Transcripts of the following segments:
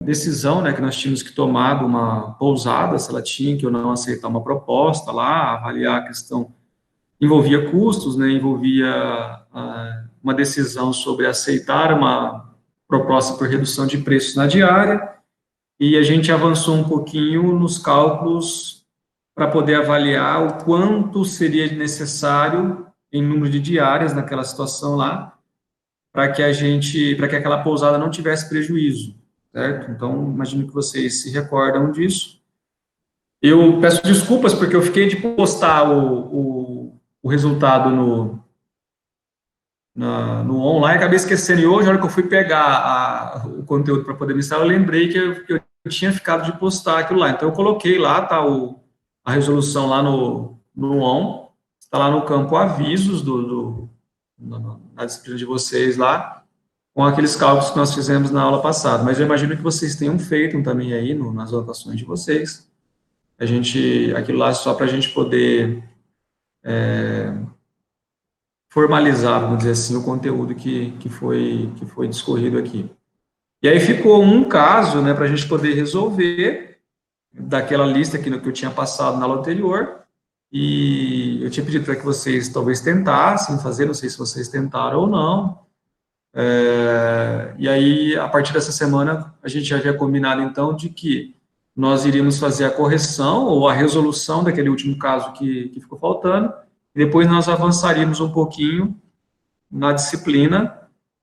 decisão, né, que nós tínhamos que tomar de uma pousada, se ela tinha que ou não aceitar uma proposta lá, avaliar a questão, envolvia custos, né, envolvia uma decisão sobre aceitar uma proposta por redução de preços na diária, e a gente avançou um pouquinho nos cálculos para poder avaliar o quanto seria necessário em número de diárias naquela situação lá, para que aquela pousada não tivesse prejuízo, certo? Então, imagino que vocês se recordam disso. Eu peço desculpas porque eu fiquei de postar o resultado no online, acabei esquecendo, e hoje, na hora que eu fui pegar o conteúdo para poder mostrar, eu lembrei que eu tinha ficado de postar aquilo lá. Então, eu coloquei lá, tá, a resolução lá no ON, está lá no campo avisos na disciplina de vocês lá, com aqueles cálculos que nós fizemos na aula passada. Mas eu imagino que vocês tenham feito também aí nas anotações de vocês. Aquilo lá é só para a gente poder formalizar, vamos dizer assim, o conteúdo que foi discorrido aqui. E aí ficou um caso, né, para a gente poder resolver daquela lista que eu tinha passado na aula anterior, e eu tinha pedido para que vocês talvez tentassem fazer, não sei se vocês tentaram ou não. E aí, a partir dessa semana, a gente já havia combinado, então, de que nós iríamos fazer a correção ou a resolução daquele último caso que ficou faltando, e depois nós avançaríamos um pouquinho na disciplina,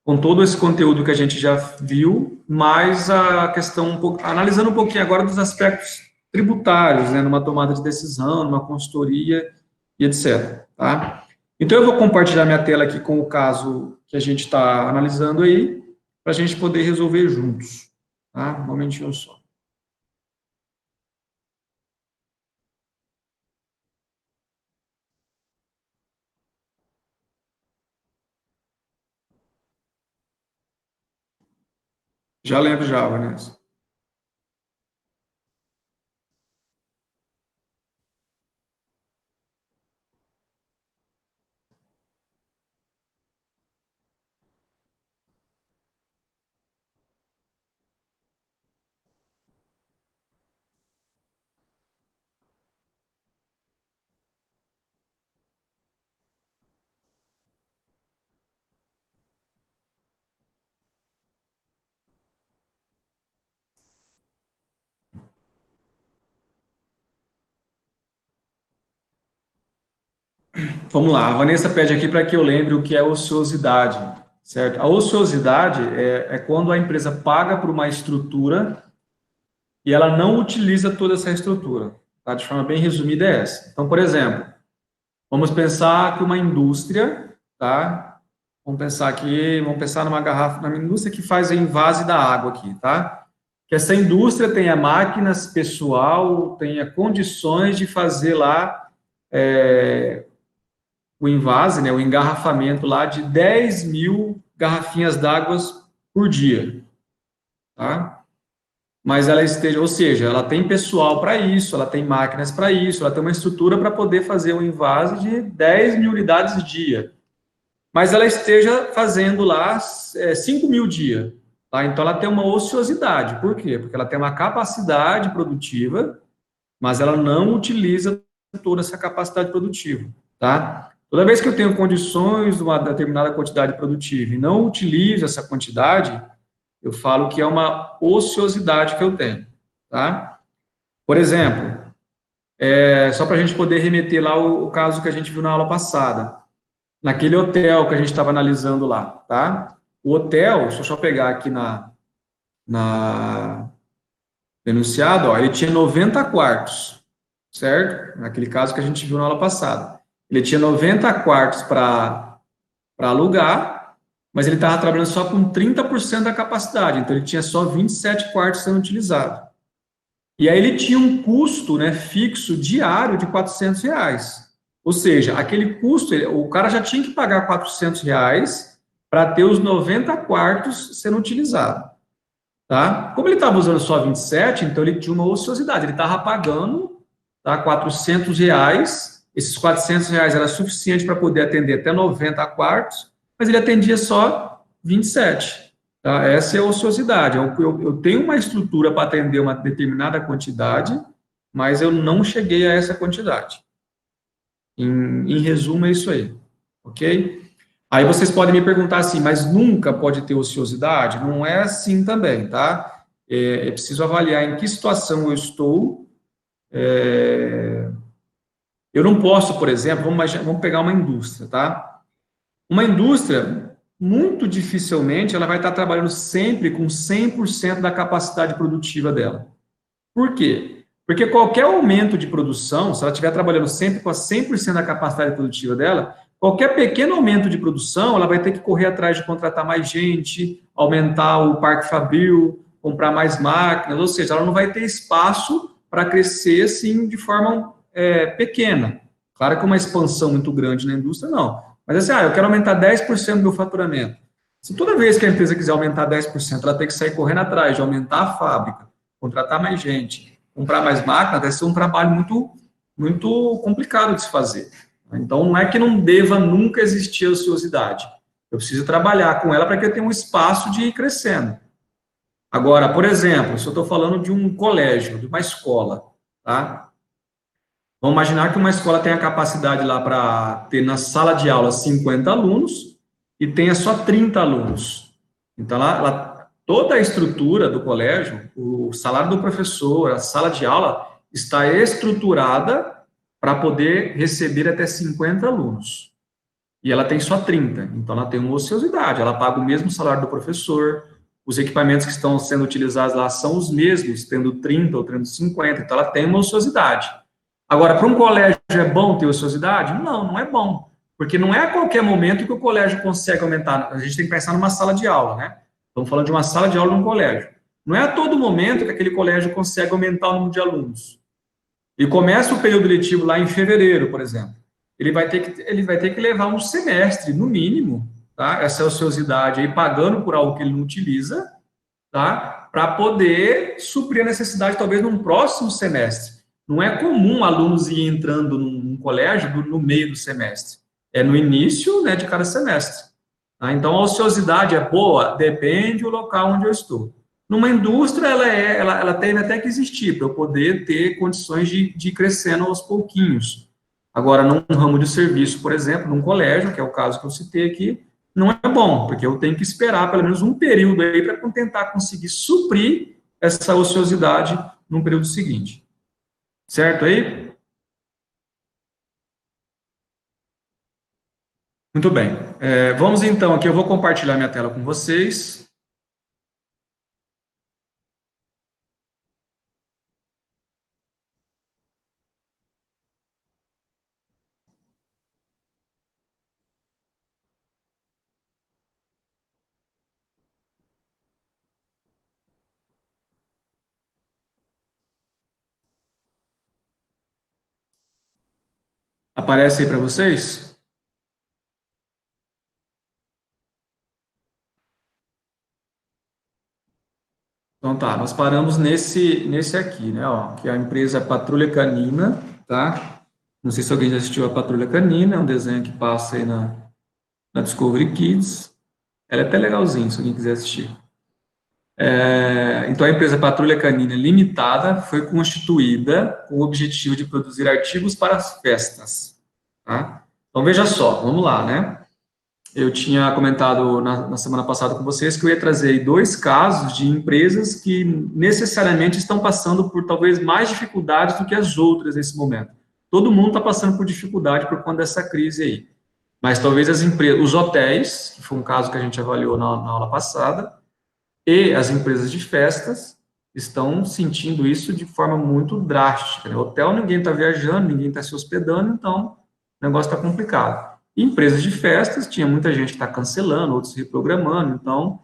com todo esse conteúdo que a gente já viu, mais a questão, analisando um pouquinho agora dos aspectos tributários, né, numa tomada de decisão, numa consultoria e etc. Tá? Então, eu vou compartilhar minha tela aqui com o caso que a gente está analisando aí, para a gente poder resolver juntos. Tá? Um momentinho só. Já lembro já, Vanessa. Vamos lá, a Vanessa pede aqui para que eu lembre o que é ociosidade, certo? A ociosidade é quando a empresa paga por uma estrutura e ela não utiliza toda essa estrutura, tá? De forma bem resumida é essa. Então, por exemplo, vamos pensar que uma indústria, tá? Vamos pensar numa garrafa, numa indústria que faz o envase da água aqui, tá? Que essa indústria tenha máquinas, pessoal, tenha condições de fazer lá o envase, né, o engarrafamento lá de 10 mil garrafinhas d'água por dia, tá? Mas ela esteja, ou seja, ela tem pessoal para isso, ela tem máquinas para isso, ela tem uma estrutura para poder fazer um envase de 10 mil unidades dia. Mas ela esteja fazendo lá 5 mil dia, tá? Então ela tem uma ociosidade. Por quê? Porque ela tem uma capacidade produtiva, mas ela não utiliza toda essa capacidade produtiva, tá? Toda vez que eu tenho condições de uma determinada quantidade produtiva e não utilizo essa quantidade, eu falo que é uma ociosidade que eu tenho, tá? Por exemplo, só para a gente poder remeter lá o caso que a gente viu na aula passada, naquele hotel que a gente estava analisando lá, tá? O hotel, deixa eu só pegar aqui na denunciado, ó, ele tinha 90 quartos, certo? Naquele caso que a gente viu na aula passada. Ele tinha 90 quartos para alugar, mas ele estava trabalhando só com 30% da capacidade, então ele tinha só 27 quartos sendo utilizados. E aí ele tinha um custo, né, fixo diário de R$ 400. Ou seja, aquele custo, o cara já tinha que pagar R$ 400 para ter os 90 quartos sendo utilizados. Tá? Como ele estava usando só 27, então ele tinha uma ociosidade, ele estava pagando, tá, R$ 400, esses R$ 400 era suficiente para poder atender até 90 quartos, mas ele atendia só 27. Tá? Essa é a ociosidade. Eu tenho uma estrutura para atender uma determinada quantidade, mas eu não cheguei a essa quantidade. Em resumo, é isso aí. Ok? Aí vocês podem me perguntar assim, mas nunca pode ter ociosidade? Não é assim também, tá? É preciso avaliar em que situação eu estou. Eu não posso, por exemplo, vamos pegar uma indústria, tá? Uma indústria, muito dificilmente, ela vai estar trabalhando sempre com 100% da capacidade produtiva dela. Por quê? Porque qualquer aumento de produção, se ela estiver trabalhando sempre com a 100% da capacidade produtiva dela, qualquer pequeno aumento de produção, ela vai ter que correr atrás de contratar mais gente, aumentar o parque fabril, comprar mais máquinas, ou seja, ela não vai ter espaço para crescer assim de forma pequena. Claro que uma expansão muito grande na indústria, não. Mas assim, eu quero aumentar 10% do meu faturamento. Se toda vez que a empresa quiser aumentar 10%, ela tem que sair correndo atrás de aumentar a fábrica, contratar mais gente, comprar mais máquina, vai ser um trabalho muito complicado de se fazer. Então, não é que não deva nunca existir a ociosidade. Eu preciso trabalhar com ela para que eu tenha um espaço de ir crescendo. Agora, por exemplo, se eu estou falando de um colégio, de uma escola, tá? Vamos imaginar que uma escola tem a capacidade lá para ter na sala de aula 50 alunos e tenha só 30 alunos. Então, toda a estrutura do colégio, o salário do professor, a sala de aula, está estruturada para poder receber até 50 alunos. E ela tem só 30, então ela tem uma ociosidade, ela paga o mesmo salário do professor, os equipamentos que estão sendo utilizados lá são os mesmos, tendo 30 ou tendo 50, então ela tem uma ociosidade. Agora, para um colégio é bom ter ociosidade? Não, não é bom, porque não é a qualquer momento que o colégio consegue aumentar, a gente tem que pensar numa sala de aula, né? Estamos falando de uma sala de aula num colégio. Não é a todo momento que aquele colégio consegue aumentar o número de alunos. E começa o período letivo lá em fevereiro, por exemplo. Ele vai ter que levar um semestre, no mínimo, tá? Essa ociosidade aí, pagando por algo que ele não utiliza, tá? Para poder suprir a necessidade, talvez, num próximo semestre. Não é comum alunos ir entrando num colégio no meio do semestre. É no início, né, de cada semestre. Tá? Então, a ociosidade é boa? Depende do local onde eu estou. Numa indústria, ela tem até que existir, para eu poder ter condições de ir crescendo aos pouquinhos. Agora, num ramo de serviço, por exemplo, num colégio, que é o caso que eu citei aqui, não é bom, porque eu tenho que esperar pelo menos um período aí para tentar conseguir suprir essa ociosidade no período seguinte. Certo aí? Muito bem. Vamos então aqui, eu vou compartilhar minha tela com vocês. Aparece aí para vocês? Então tá, nós paramos nesse aqui, né, ó, que é a empresa Patrulha Canina, tá? Não sei se alguém já assistiu a Patrulha Canina, é um desenho que passa aí na Discovery Kids. Ela é até legalzinho, se alguém quiser assistir. Então, a empresa Patrulha Canina Limitada foi constituída com o objetivo de produzir artigos para as festas, tá? Então, veja só, vamos lá, né? Eu tinha comentado na semana passada com vocês que eu ia trazer aí dois casos de empresas que necessariamente estão passando por talvez mais dificuldades do que as outras nesse momento. Todo mundo está passando por dificuldade por conta dessa crise aí. Mas talvez as empresas, os hotéis, que foi um caso que a gente avaliou na aula passada, e as empresas de festas estão sentindo isso de forma muito drástica. Né? Hotel, ninguém está viajando, ninguém está se hospedando, então o negócio está complicado. E empresas de festas, tinha muita gente que está cancelando, outros reprogramando, então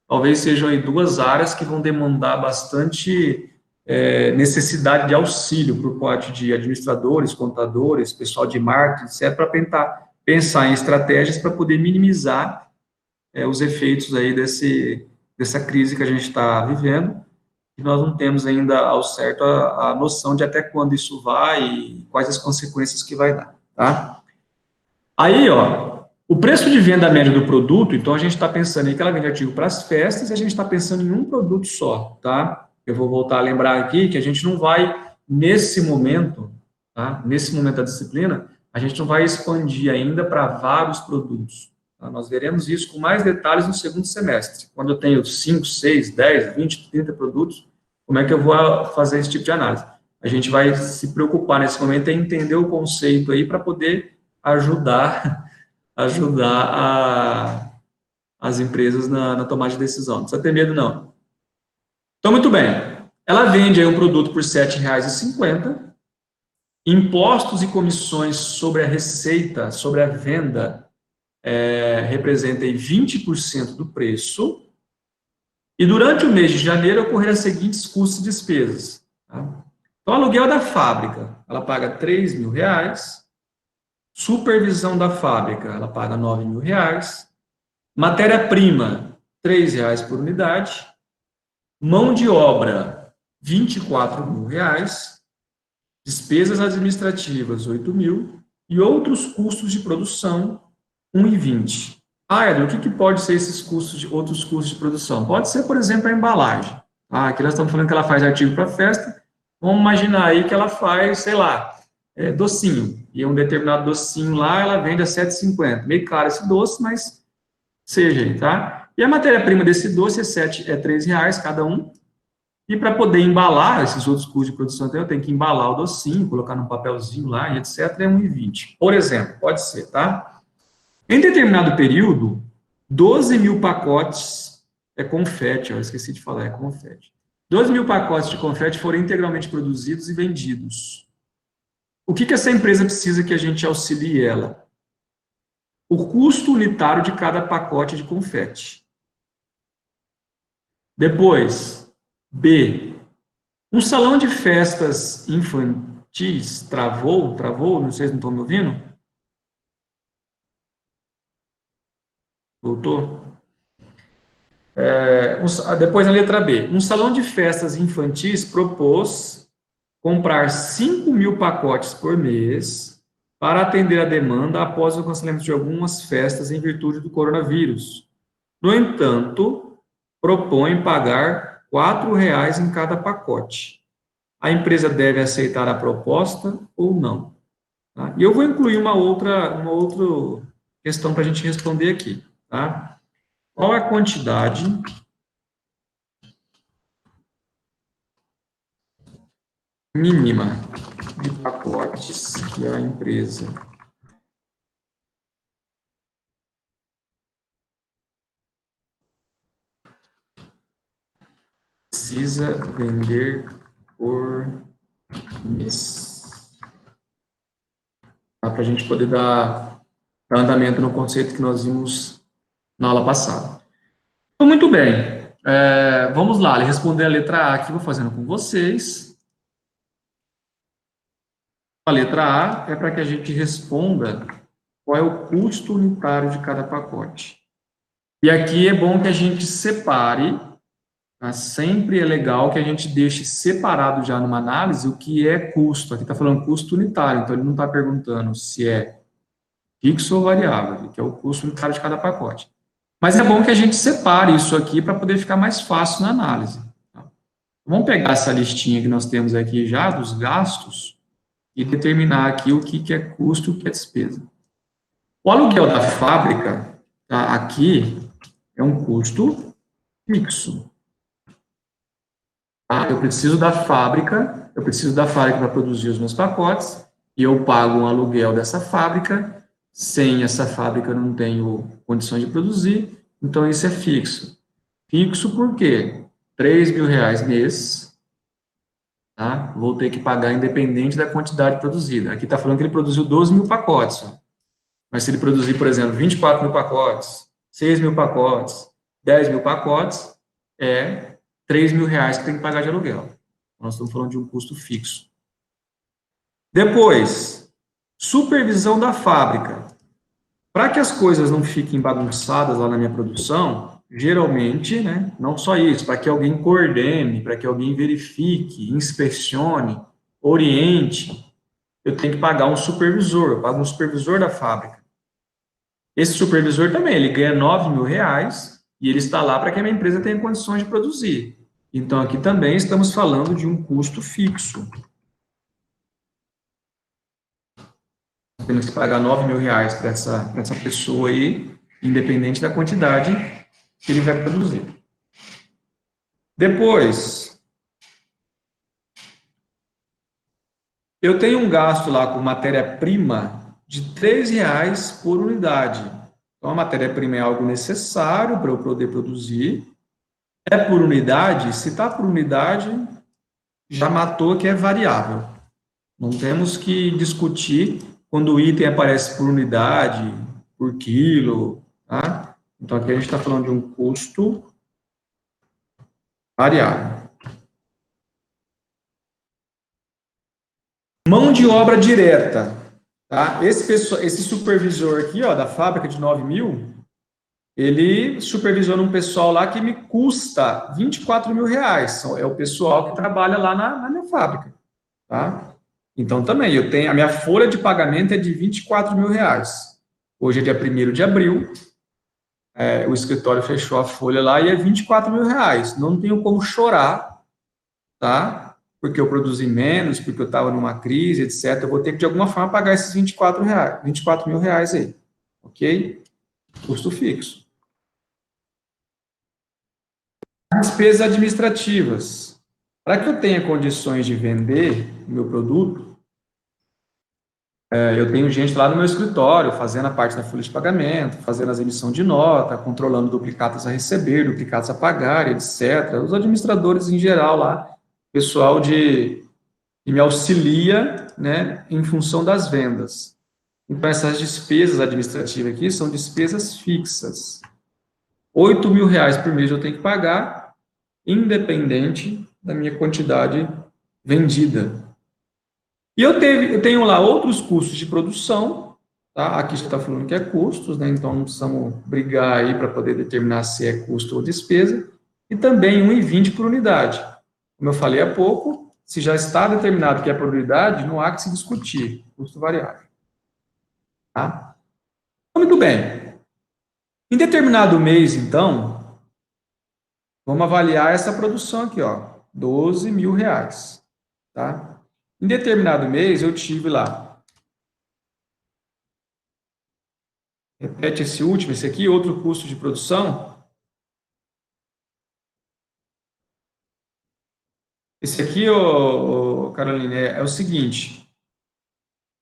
talvez sejam aí duas áreas que vão demandar bastante necessidade de auxílio por parte de administradores, contadores, pessoal de marketing, etc., para tentar pensar em estratégias para poder minimizar os efeitos aí dessa crise que a gente está vivendo, e nós não temos ainda ao certo a noção de até quando isso vai e quais as consequências que vai dar, tá? Aí, ó, O preço de venda médio do produto, então a gente está pensando em que ela vende artigo para as festas e a gente está pensando em um produto só, tá? Eu vou voltar a lembrar aqui que a gente não vai, nesse momento, tá? Nesse momento da disciplina, a gente não vai expandir ainda para vários produtos. Tá? Nós veremos isso com mais detalhes no segundo semestre. Quando eu tenho 5, 6, 10, 20, 30 produtos, como é que eu vou fazer esse tipo de análise? A gente vai se preocupar nesse momento em entender o conceito aí para poder ajudar as empresas na tomada de decisão. Não precisa ter medo, não. Então, muito bem. Ela vende aí um produto por R$ 7,50. Impostos e comissões sobre a receita, sobre a venda, representam aí 20% do preço. E durante o mês de janeiro ocorreram as seguintes custos e despesas. Tá? Então, aluguel da fábrica, ela paga R$ 3.000. Supervisão da fábrica, ela paga R$ 9.000. Matéria-prima, R$ 3 por unidade. Mão de obra, R$ 24.000. Despesas administrativas, 8.000. E outros custos de produção, 1,20. Edson, o que pode ser esses custos, outros custos de produção? Pode ser, por exemplo, a embalagem. Aqui nós estamos falando que ela faz artigo para festa. Vamos imaginar aí que ela faz, sei lá, docinho. E um determinado docinho lá, ela vende a R$ 7,50. Meio caro esse doce, mas seja aí, tá? E a matéria-prima desse doce é R$ 3 cada um. E para poder embalar esses outros custos de produção, eu tenho que embalar o docinho, colocar num papelzinho lá, e etc., é 1,20. Por exemplo, pode ser, tá? Em determinado período, 12.000 pacotes, confete, eu esqueci de falar, é confete. 12.000 pacotes de confete foram integralmente produzidos e vendidos. O que essa empresa precisa que a gente auxilie ela? O custo unitário de cada pacote de confete. Depois, B. Um salão de festas infantis travou, não sei se não estão me ouvindo. Voltou? Depois, a letra B. Um salão de festas infantis propôs comprar 5.000 pacotes por mês para atender a demanda após o cancelamento de algumas festas em virtude do coronavírus. No entanto, propõe pagar R$ 4 em cada pacote. A empresa deve aceitar a proposta ou não? Tá? E eu vou incluir uma outra questão para a gente responder aqui. Tá? Qual é a quantidade mínima de pacotes que a empresa precisa vender por mês? Para a gente poder dar andamento no conceito que nós vimos na aula passada. Então, muito bem. Vamos lá, responder a letra A que eu vou fazendo com vocês. A letra A é para que a gente responda qual é o custo unitário de cada pacote. E aqui é bom que a gente separe, tá? Sempre é legal que a gente deixe separado já numa análise o que é custo. Aqui está falando custo unitário, então ele não está perguntando se é fixo ou variável, que é o custo unitário de cada pacote. Mas é bom que a gente separe isso aqui para poder ficar mais fácil na análise. Tá? Vamos pegar essa listinha que nós temos aqui já dos gastos e determinar aqui o que é custo e o que é despesa. O aluguel da fábrica, tá, aqui, é um custo fixo. Tá? Eu preciso da fábrica para produzir os meus pacotes, e eu pago um aluguel dessa fábrica. Sem essa fábrica eu não tenho condições de produzir, então isso é fixo. Fixo por quê? R$ 3.000 mês, tá? Vou ter que pagar independente da quantidade produzida. Aqui está falando que ele produziu 12.000 pacotes, ó. Mas se ele produzir, por exemplo, 24.000 pacotes, 6.000 pacotes, 10.000 pacotes, é R$ 3.000 que tem que pagar de aluguel. Nós estamos falando de um custo fixo. Depois, supervisão da fábrica. Para que as coisas não fiquem bagunçadas lá na minha produção, geralmente, né, não só isso, para que alguém coordene, para que alguém verifique, inspecione, oriente, eu tenho que pagar um supervisor, eu pago um supervisor da fábrica. Esse supervisor também, ele ganha R$ 9.000 e ele está lá para que a minha empresa tenha condições de produzir. Então, aqui também estamos falando de um custo fixo. Temos que pagar R$ 9.000 para essa pessoa aí, independente da quantidade que ele vai produzir. Depois, eu tenho um gasto lá com matéria-prima de R$ 3 por unidade. Então, a matéria-prima é algo necessário para eu poder produzir. É por unidade? Se está por unidade, já matou que é variável. Não temos que discutir quando o item aparece por unidade, por quilo, tá? Então, aqui a gente está falando de um custo variável. Mão de obra direta, tá? Esse supervisor aqui, ó, da fábrica de 9.000, ele supervisionou um pessoal lá que me custa R$ 24.000. É o pessoal que trabalha lá na minha fábrica, tá? Então, também, eu tenho, a minha folha de pagamento é de R$ 24.000. Hoje é dia 1º de abril, o escritório fechou a folha lá e é R$ 24.000. Não tenho como chorar, tá? Porque eu produzi menos, porque eu estava numa crise, etc. Eu vou ter que, de alguma forma, pagar esses R$ 24.000 aí, ok? Custo fixo. Despesas administrativas. Para que eu tenha condições de vender o meu produto, eu tenho gente lá no meu escritório fazendo a parte da folha de pagamento, fazendo as emissões de nota, controlando duplicatas a receber, duplicatas a pagar, etc. Os administradores em geral lá, pessoal que me auxilia, né, em função das vendas. Então, essas despesas administrativas aqui são despesas fixas. R$ 8.000 por mês eu tenho que pagar, independente da minha quantidade vendida. E eu tenho lá outros custos de produção, tá? Aqui está falando que é custos, né? Então não precisamos brigar aí para poder determinar se é custo ou despesa. E também 1,20 por unidade. Como eu falei há pouco, se já está determinado que é por unidade, não há que se discutir, custo variável. Tá? Muito bem. Em determinado mês, então, vamos avaliar essa produção aqui, ó, R$ 12.000, tá? Em determinado mês, eu tive lá, repete esse último, esse aqui, outro custo de produção. Esse aqui, Caroline, é o seguinte,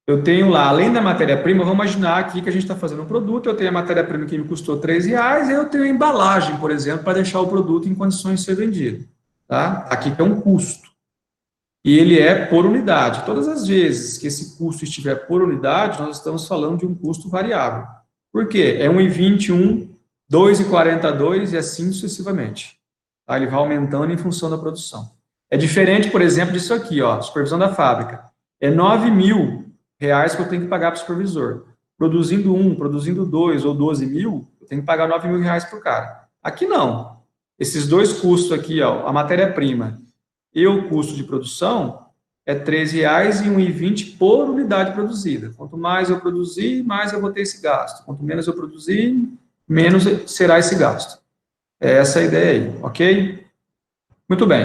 eu tenho lá, além da matéria-prima, vamos imaginar aqui que a gente está fazendo um produto, eu tenho a matéria-prima que me custou R$ 3, e eu tenho a embalagem, por exemplo, para deixar o produto em condições de ser vendido. Tá? Aqui que é um custo. E ele é por unidade. Todas as vezes que esse custo estiver por unidade, nós estamos falando de um custo variável. Por quê? É 1,21, 2,42 e assim sucessivamente. Tá? Ele vai aumentando em função da produção. É diferente, por exemplo, disso aqui, ó, supervisão da fábrica. É R$ 9.000 que eu tenho que pagar para o supervisor. Produzindo um, produzindo dois ou 12.000, eu tenho que pagar R$ 9.000 para o cara. Aqui não. Esses dois custos aqui, ó, a matéria-prima e o custo de produção é R$ 13 e 1,20 por unidade produzida. Quanto mais eu produzir, mais eu vou ter esse gasto. Quanto menos eu produzir, menos será esse gasto. É essa a ideia aí, ok? Muito bem.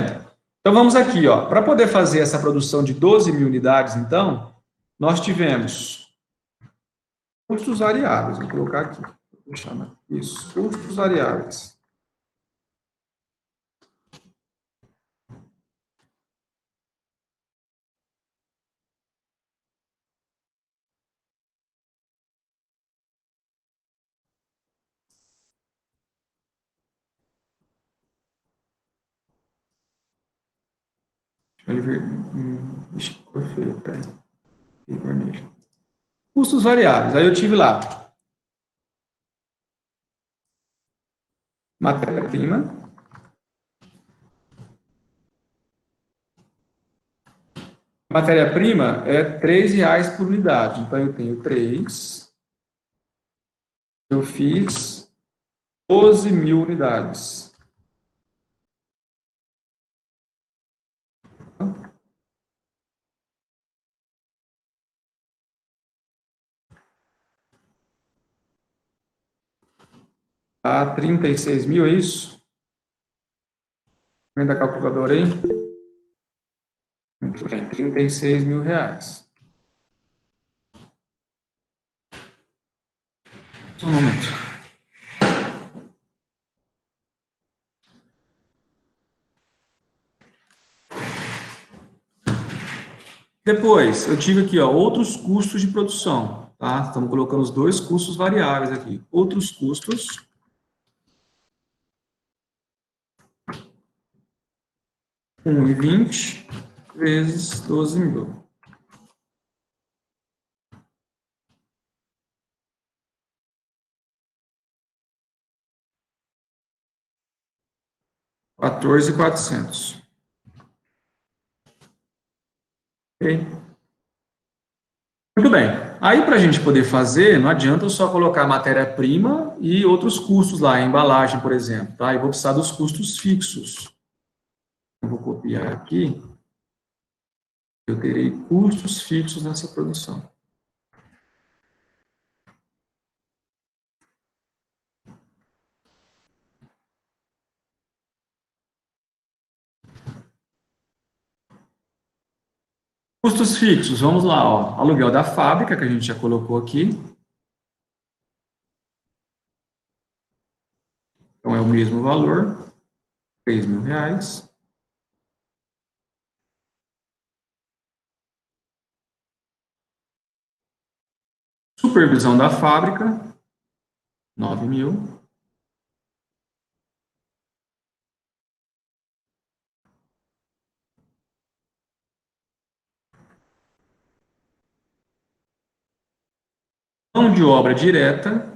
Então vamos aqui, ó. Para poder fazer essa produção de 12.000 unidades, então, nós tivemos custos variáveis. Vou colocar aqui. Vou chamar isso, custos variáveis. Ele ver... Ixi, cor feia, peraí. Vermelho. Custos variáveis. Aí eu tive lá matéria-prima. Matéria-prima é R$ 3 por unidade. Então, eu tenho 3. Eu fiz 12.000 unidades. Tá 36 mil, é isso? Vem da calculadora aí. Muito bem, 36 mil reais. Só um momento. Depois, eu tive aqui, ó, outros custos de produção, tá? Estamos colocando os dois custos variáveis aqui. Outros custos, 1,20 vezes 12 mil. 14.400. Ok? Muito bem. Aí, para a gente poder fazer, não adianta eu só colocar matéria-prima e outros custos lá, a embalagem, por exemplo, tá? Eu vou precisar dos custos fixos. Eu vou copiar aqui. Eu terei custos fixos nessa produção. Custos fixos, vamos lá, ó. Aluguel da fábrica, que a gente já colocou aqui. Então, é o mesmo valor, 3 mil reais. Supervisão da fábrica, 9 mil. Mão de obra direta,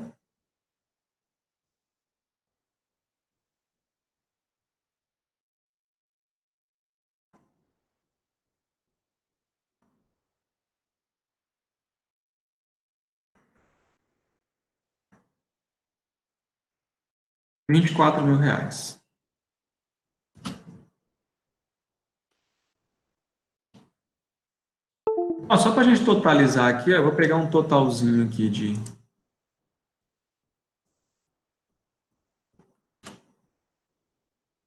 24 mil reais. Ó, só para a gente totalizar aqui, ó, eu vou pegar um totalzinho aqui de...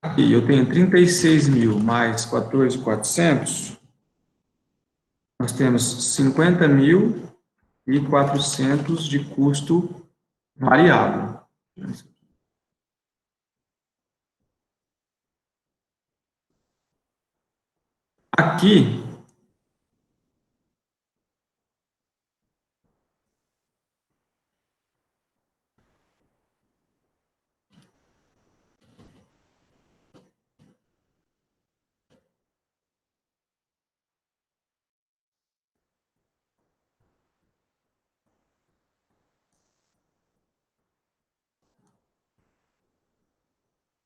Aqui, eu tenho 36 mil mais 14.400. Nós temos 50.400 de custo variável. Aqui,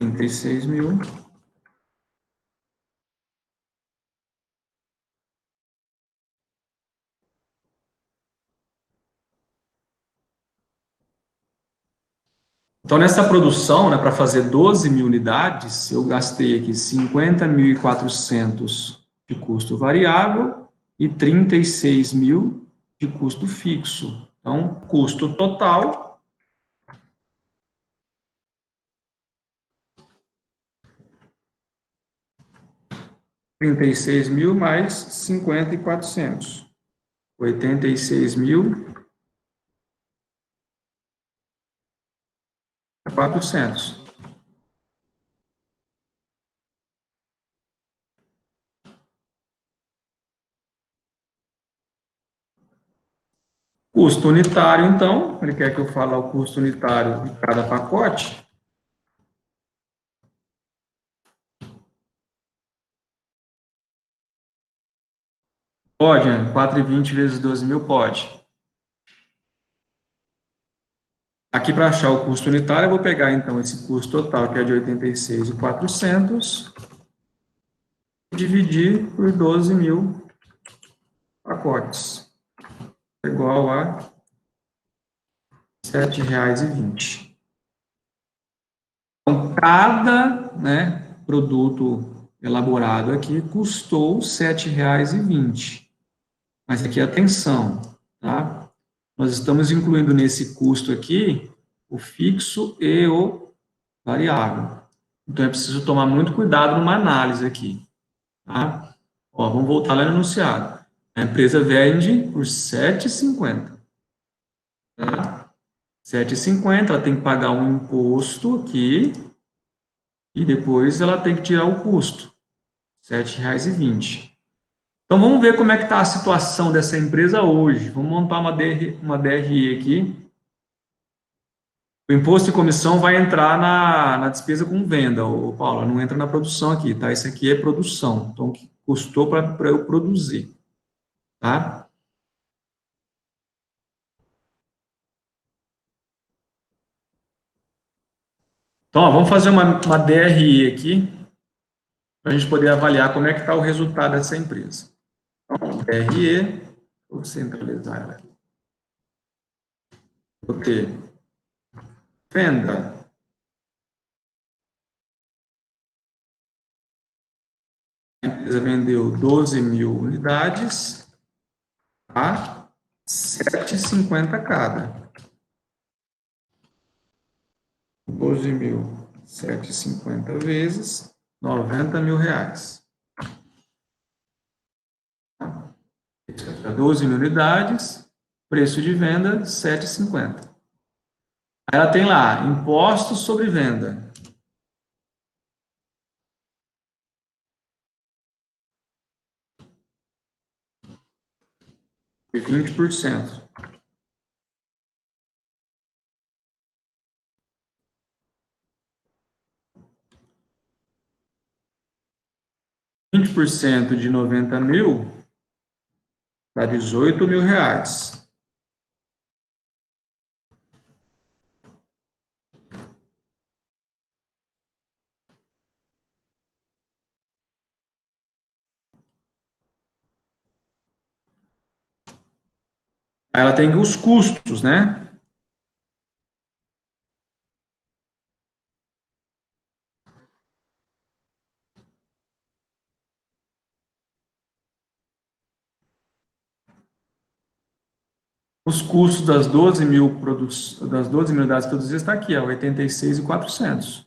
36 mil. Então, nessa produção, né, para fazer 12 mil unidades, eu gastei aqui 50.400 de custo variável e 36 mil de custo fixo. Então, custo total, 36 mil mais 50.400. 86.400. Custo unitário, então, ele quer que eu fale o custo unitário de cada pacote. Pode, né? 4,20 vezes 12 mil, pode. Aqui, para achar o custo unitário, eu vou pegar, então, esse custo total, que é de 86.400, e dividir por 12 mil pacotes. Igual a R$ 7,20. Então, cada, né, produto elaborado aqui custou R$ 7,20. Mas aqui, atenção, tá? Nós estamos incluindo nesse custo aqui o fixo e o variável. Então, é preciso tomar muito cuidado numa análise aqui. Tá? Ó, vamos voltar lá no enunciado. A empresa vende por R$ 7,50. Tá? 7,50, ela tem que pagar um imposto aqui e depois ela tem que tirar o custo, R$ 7,20. Então, vamos ver como é que está a situação dessa empresa hoje. Vamos montar uma DRE aqui. O imposto de comissão vai entrar na despesa com venda, ô, Paulo, não entra na produção aqui, tá? Isso aqui é produção, então, o que custou para eu produzir, tá? Então, ó, vamos fazer uma DRE aqui, para a gente poder avaliar como é que está o resultado dessa empresa. Então, DRE, vou centralizar ela aqui. Vou ter venda. A empresa vendeu 12.000 unidades a 7,50 cada. 12.750 vezes R$ 90.000. 12.000 unidades, preço de venda 7,50. Aí ela tem lá, impostos sobre venda. De 20%. 20% de 90.000 dá R$ 18.000. Aí ela tem os custos, né? Os custos das 12.000 unidades produzidas está aqui, ó, 86.400.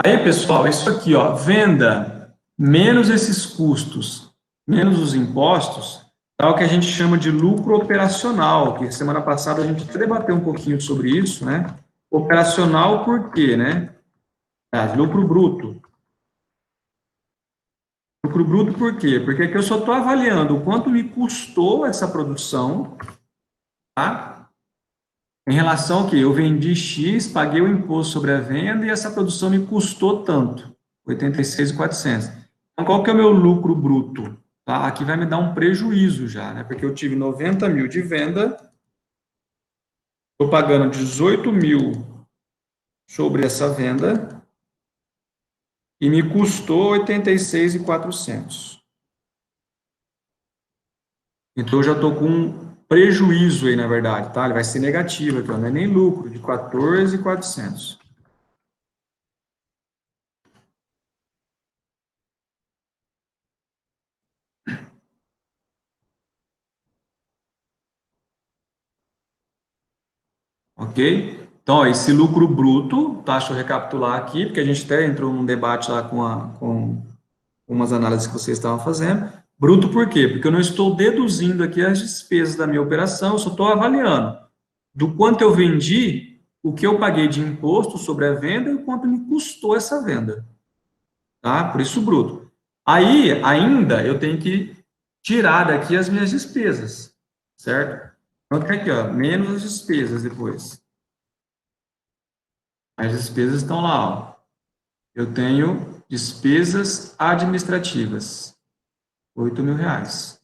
Aí, pessoal, isso aqui, ó, venda menos esses custos, menos os impostos, é o que a gente chama de lucro operacional, que semana passada a gente até debateu um pouquinho sobre isso, né? Operacional por quê, né? Lucro bruto. Lucro bruto por quê? Porque aqui eu só estou avaliando o quanto me custou essa produção, tá? Em relação ao que eu vendi X, paguei o imposto sobre a venda e essa produção me custou tanto, 86.400. Então, qual que é o meu lucro bruto? Tá? Aqui vai me dar um prejuízo já, né? Porque eu tive 90.000 de venda, estou pagando 18.000 sobre essa venda e me custou 86.400. Então, eu já estou com um prejuízo aí, na verdade, tá? Ele vai ser negativo aqui, ó, não é nem lucro, de 14.400. Ok? Então, ó, esse lucro bruto, tá? Deixa eu recapitular aqui, porque a gente até entrou num debate lá com umas análises que vocês estavam fazendo. Bruto por quê? Porque eu não estou deduzindo aqui as despesas da minha operação, eu só estou avaliando do quanto eu vendi, o que eu paguei de imposto sobre a venda e o quanto me custou essa venda, tá? Por isso, bruto. Aí, ainda, eu tenho que tirar daqui as minhas despesas, certo? Então, tá aqui, ó, menos as despesas depois. As despesas estão lá, ó. Eu tenho despesas administrativas, R$ 8.000.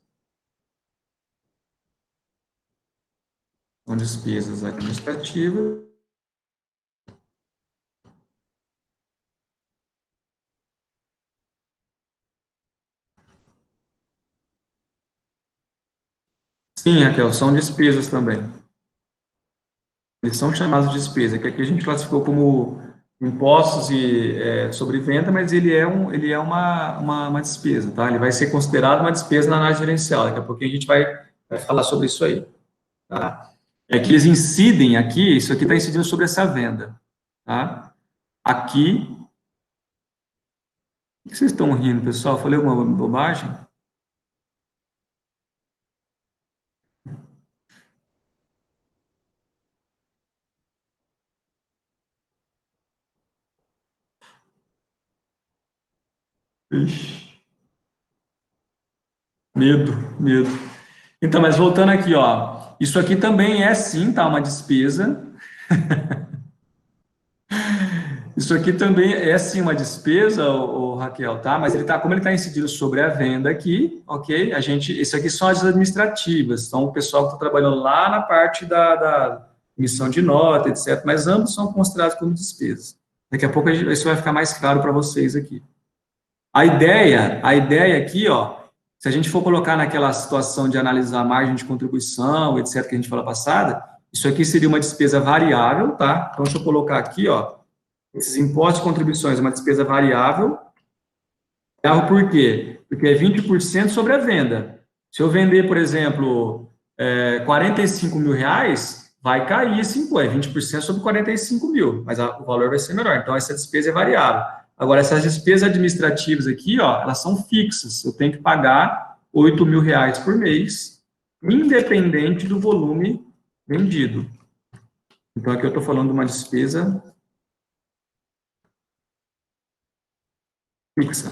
São despesas administrativas. Sim, Raquel, são despesas também. Eles são chamados de despesa, que aqui a gente classificou como impostos sobre venda, mas ele é uma despesa, tá? Ele vai ser considerado uma despesa na análise gerencial. Daqui a pouquinho a gente vai falar sobre isso aí, tá? É que eles incidem aqui, isso aqui está incidindo sobre essa venda, tá? Aqui, o que vocês estão rindo, pessoal? Falei alguma bobagem? Ixi, medo, medo. Então, mas voltando aqui, ó, isso aqui também é sim, tá, uma despesa. Isso aqui também é sim uma despesa, Raquel, tá? Mas ele tá, como ele está incidindo sobre a venda aqui, ok? Isso aqui são as administrativas, são o pessoal que está trabalhando lá na parte da emissão de nota, etc. Mas ambos são considerados como despesas. Daqui a pouco isso vai ficar mais claro para vocês aqui. A ideia aqui, ó, se a gente for colocar naquela situação de analisar a margem de contribuição, etc., que a gente falou passada, isso aqui seria uma despesa variável, tá? Então, deixa eu colocar aqui, ó, esses impostos e contribuições, uma despesa variável. Por quê? Porque é 20% sobre a venda. Se eu vender, por exemplo, 45 mil reais, vai cair esse imposto, é 20% sobre 45 mil, mas o valor vai ser menor. Então, essa despesa é variável. Agora, essas despesas administrativas aqui, ó, elas são fixas. Eu tenho que pagar 8 mil reais por mês, independente do volume vendido. Então, aqui eu estou falando de uma despesa fixa.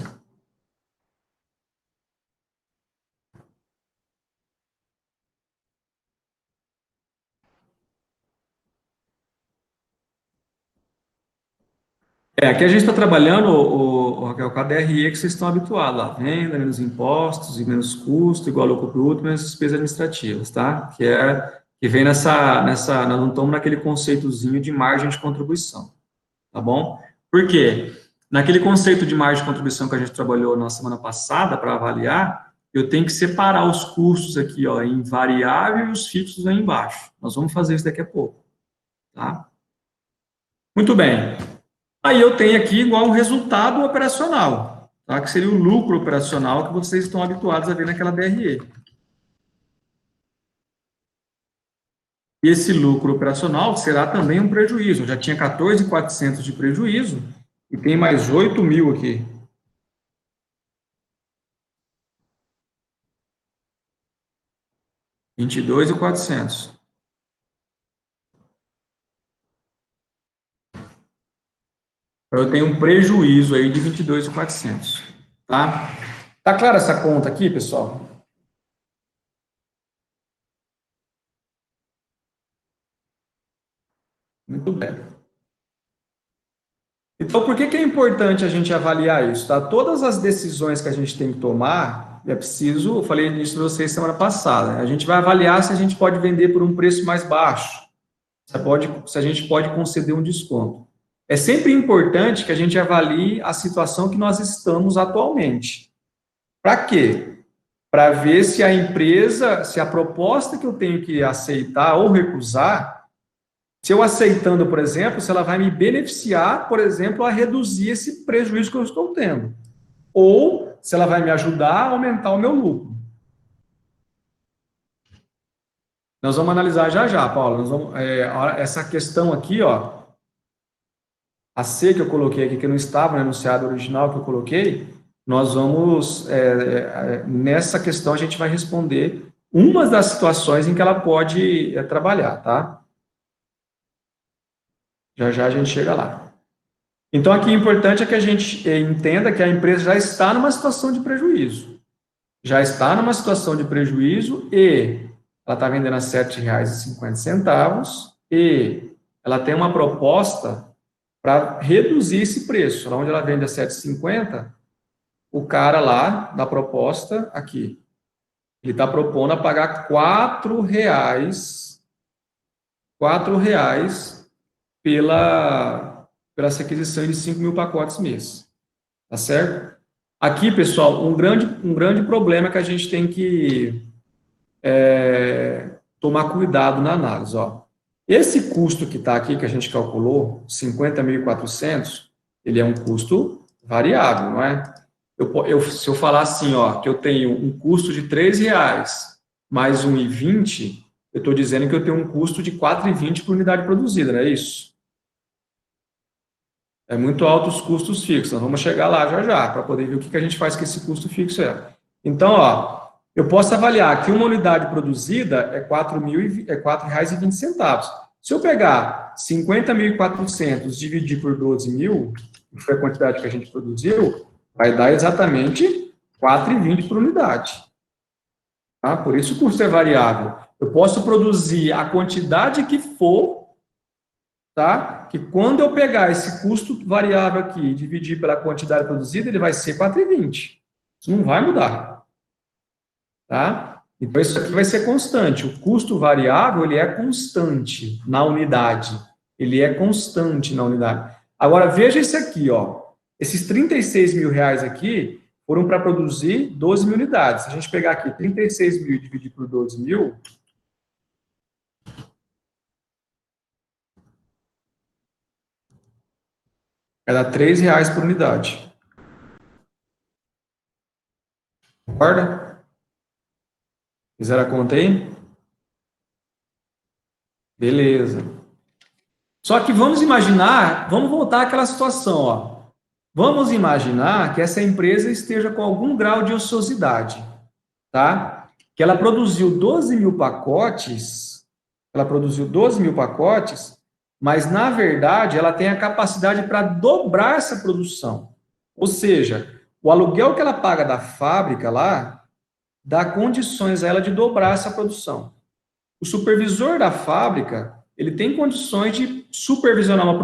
Aqui a gente está trabalhando, Raquel, com a DRE que vocês estão habituados lá, venda, menos impostos e menos custo, igual lucro bruto, menos despesas administrativas, tá? Que vem nós não estamos naquele conceitozinho de margem de contribuição, tá bom? Por quê? Naquele conceito de margem de contribuição que a gente trabalhou na semana passada para avaliar, eu tenho que separar os custos aqui, ó, em variável e os fixos aí embaixo. Nós vamos fazer isso daqui a pouco, tá? Muito bem. Aí eu tenho aqui igual um resultado operacional, tá? Que seria o lucro operacional que vocês estão habituados a ver naquela DRE. E esse lucro operacional será também um prejuízo. Eu já tinha 14.400 de prejuízo e tem mais 8 mil aqui. 22.400. Então, eu tenho um prejuízo aí de 22.400, tá? Tá clara essa conta aqui, pessoal? Muito bem. Então, por que é importante a gente avaliar isso? Tá? Todas as decisões que a gente tem que tomar, é preciso, eu falei isso para vocês semana passada, né? A gente vai avaliar se a gente pode vender por um preço mais baixo, se a gente pode conceder um desconto. É sempre importante que a gente avalie a situação que nós estamos atualmente. Para quê? Para ver se a empresa, se a proposta que eu tenho que aceitar ou recusar, se eu aceitando, por exemplo, se ela vai me beneficiar, por exemplo, a reduzir esse prejuízo que eu estou tendo. Ou se ela vai me ajudar a aumentar o meu lucro. Nós vamos analisar já já, Paulo. Essa questão aqui, ó, a C que eu coloquei aqui, que não estava no enunciado original que eu coloquei, nós vamos, nessa questão, a gente vai responder uma das situações em que ela pode trabalhar, tá? Já já a gente chega lá. Então, aqui o importante é que a gente entenda que a empresa já está numa situação de prejuízo. Já está numa situação de prejuízo e ela está vendendo a R$ 7,50 e ela tem uma proposta para reduzir esse preço. Onde ela vende a 7,50, o cara lá da proposta, aqui, ele está propondo a pagar R$ 4 pela essa aquisição de 5 mil pacotes mês. Tá certo? Aqui, pessoal, um grande problema que a gente tem que tomar cuidado na análise. Ó. Esse custo que está aqui, que a gente calculou, 50.400, ele é um custo variável, não é? Se eu falar assim, ó, que eu tenho um custo de R$ 3 mais 1,20, eu estou dizendo que eu tenho um custo de 4,20 por unidade produzida, não é isso? É muito alto os custos fixos. Nós vamos chegar lá já, para poder ver o que a gente faz com esse custo fixo. Então, ó, eu posso avaliar que uma unidade produzida é R$ 4,20. Se eu pegar 50.400 dividir por 12.000, que foi a quantidade que a gente produziu, vai dar exatamente 4,20 por unidade. Tá? Por isso o custo é variável. Eu posso produzir a quantidade que for, tá? Que quando eu pegar esse custo variável aqui e dividir pela quantidade produzida, ele vai ser 4,20. Isso não vai mudar. Tá? Então, isso aqui vai ser constante. O custo variável, ele é constante na unidade. Ele é constante na unidade. Agora, veja esse aqui, ó. Esses R$ 36.000 aqui foram para produzir 12.000 unidades. Se a gente pegar aqui 36.000 e dividir por 12.000, vai dar R$ 3 por unidade. Concorda? Fizeram a conta aí? Beleza. Só que vamos imaginar, vamos voltar àquela situação, ó. Vamos imaginar que essa empresa esteja com algum grau de ociosidade, tá? Que ela produziu 12.000 pacotes, mas na verdade ela tem a capacidade para dobrar essa produção. Ou seja, o aluguel que ela paga da fábrica lá dá condições a ela de dobrar essa produção. O supervisor da fábrica, ele tem condições de supervisionar uma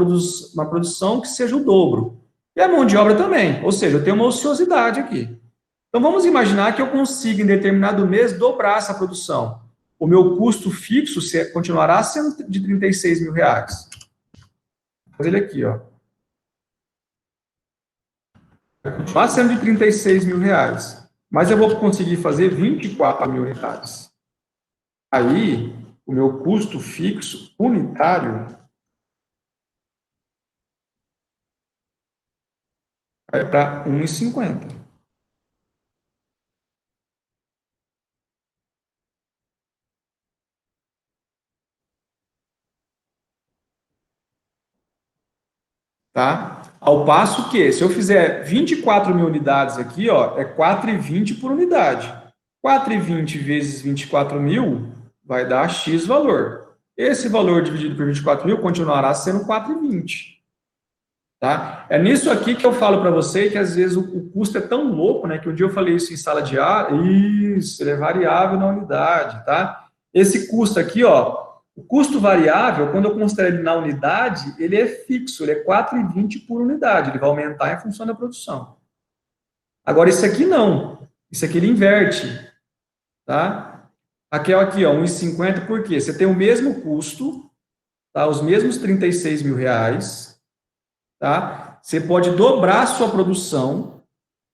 produção que seja o dobro. E a mão de obra também, ou seja, eu tenho uma ociosidade aqui. Então, vamos imaginar que eu consiga, em determinado mês, dobrar essa produção. O meu custo fixo continuará sendo de R$ 36.000. Vou fazer ele aqui, ó. Vai continuar sendo de R$ 36.000, mas eu vou conseguir fazer 24.000 unidades. Aí, o meu custo fixo unitário vai para R$ 1,50. Tá? Ao passo que, se eu fizer 24.000 unidades aqui, ó, é 4,20 por unidade. 4,20 vezes 24.000 vai dar X valor. Esse valor dividido por 24.000 continuará sendo 4,20. Tá? É nisso aqui que eu falo para você que às vezes o custo é tão louco, né? Que um dia eu falei isso em sala de aula, isso, ele é variável na unidade, tá? Esse custo aqui, ó, o custo variável, quando eu considero ele na unidade, ele é fixo, ele é 4,20 por unidade, ele vai aumentar em função da produção. Agora, isso aqui não, isso aqui ele inverte, tá? Aqui, ó, 1,50, por quê? Você tem o mesmo custo, tá? Os mesmos R$ 36.000, tá? Você pode dobrar a sua produção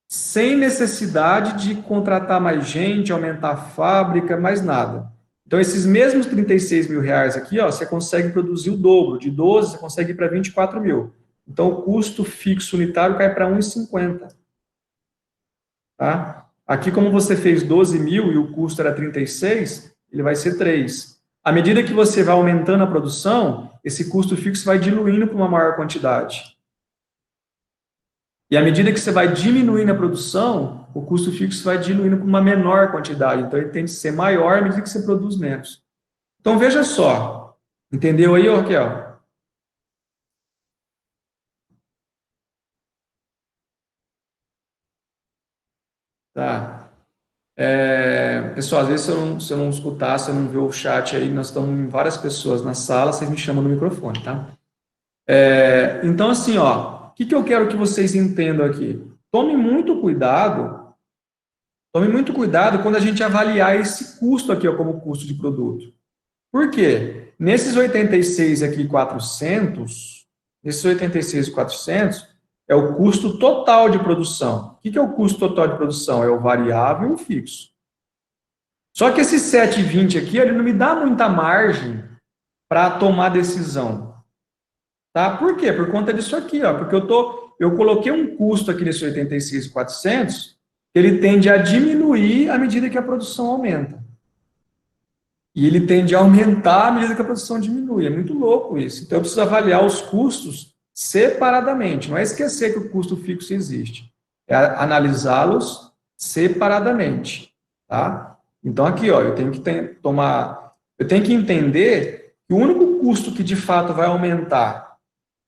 sem necessidade de contratar mais gente, aumentar a fábrica, mais nada. Então, esses mesmos R$ 36.000 aqui, ó, você consegue produzir o dobro. De 12, você consegue ir para 24.000. Então, o custo fixo unitário cai para 1,50. Tá? Aqui, como você fez 12.000 e o custo era 36, ele vai ser 3. À medida que você vai aumentando a produção, esse custo fixo vai diluindo para uma maior quantidade. E à medida que você vai diminuindo a produção, o custo fixo vai diluindo para uma menor quantidade. Então, ele tende a ser maior à medida que você produz menos. Então, veja só. Entendeu aí, Raquel? Tá. Pessoal, às vezes se eu não escutar, se eu não ver o chat aí, nós estamos em várias pessoas na sala, vocês me chamam no microfone, tá? Então, assim, ó, o que eu quero que vocês entendam aqui? Tome muito cuidado quando a gente avaliar esse custo aqui, ó, como custo de produto. Por quê? Nesses 86 aqui, 400, nesses 86 e 400, é o custo total de produção. O que é o custo total de produção? É o variável e o fixo. Só que esse 7,20 aqui, ele não me dá muita margem para tomar decisão. Tá? Por quê? Por conta disso aqui, ó, porque eu coloquei um custo aqui nesse 86.400, ele tende a diminuir à medida que a produção aumenta. E ele tende a aumentar à medida que a produção diminui. É muito louco isso. Então eu preciso avaliar os custos separadamente. Não é esquecer que o custo fixo existe. É analisá-los separadamente, tá? Então aqui, ó, eu tenho que eu tenho que entender que o único custo que de fato vai aumentar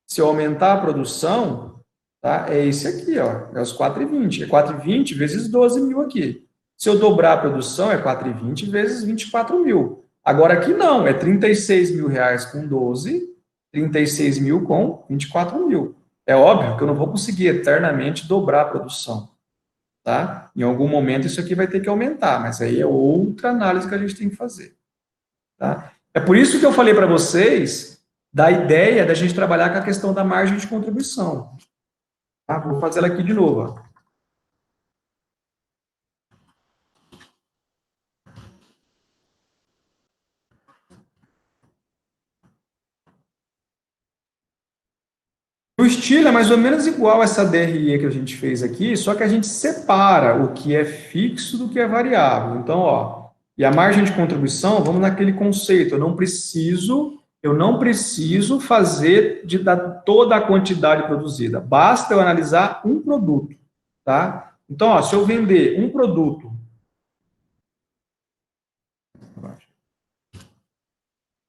se eu aumentar a produção, tá? É esse aqui, ó, é os 4,20. É 4,20 vezes 12 mil aqui. Se eu dobrar a produção, é 4,20 vezes 24 mil. Agora aqui não, é 36 mil reais com 12, 36 mil com 24 mil. É óbvio que eu não vou conseguir eternamente dobrar a produção, tá? Em algum momento isso aqui vai ter que aumentar, mas aí é outra análise que a gente tem que fazer, tá? É por isso que eu falei para vocês da ideia da gente trabalhar com a questão da margem de contribuição. Tá? Vou fazer ela aqui de novo. Ó. O estilo é mais ou menos igual essa DRE que a gente fez aqui, só que a gente separa o que é fixo do que é variável. Então, ó, e a margem de contribuição, vamos naquele conceito, eu não preciso fazer toda a quantidade produzida. Basta eu analisar um produto, tá? Então, ó, se eu vender um produto,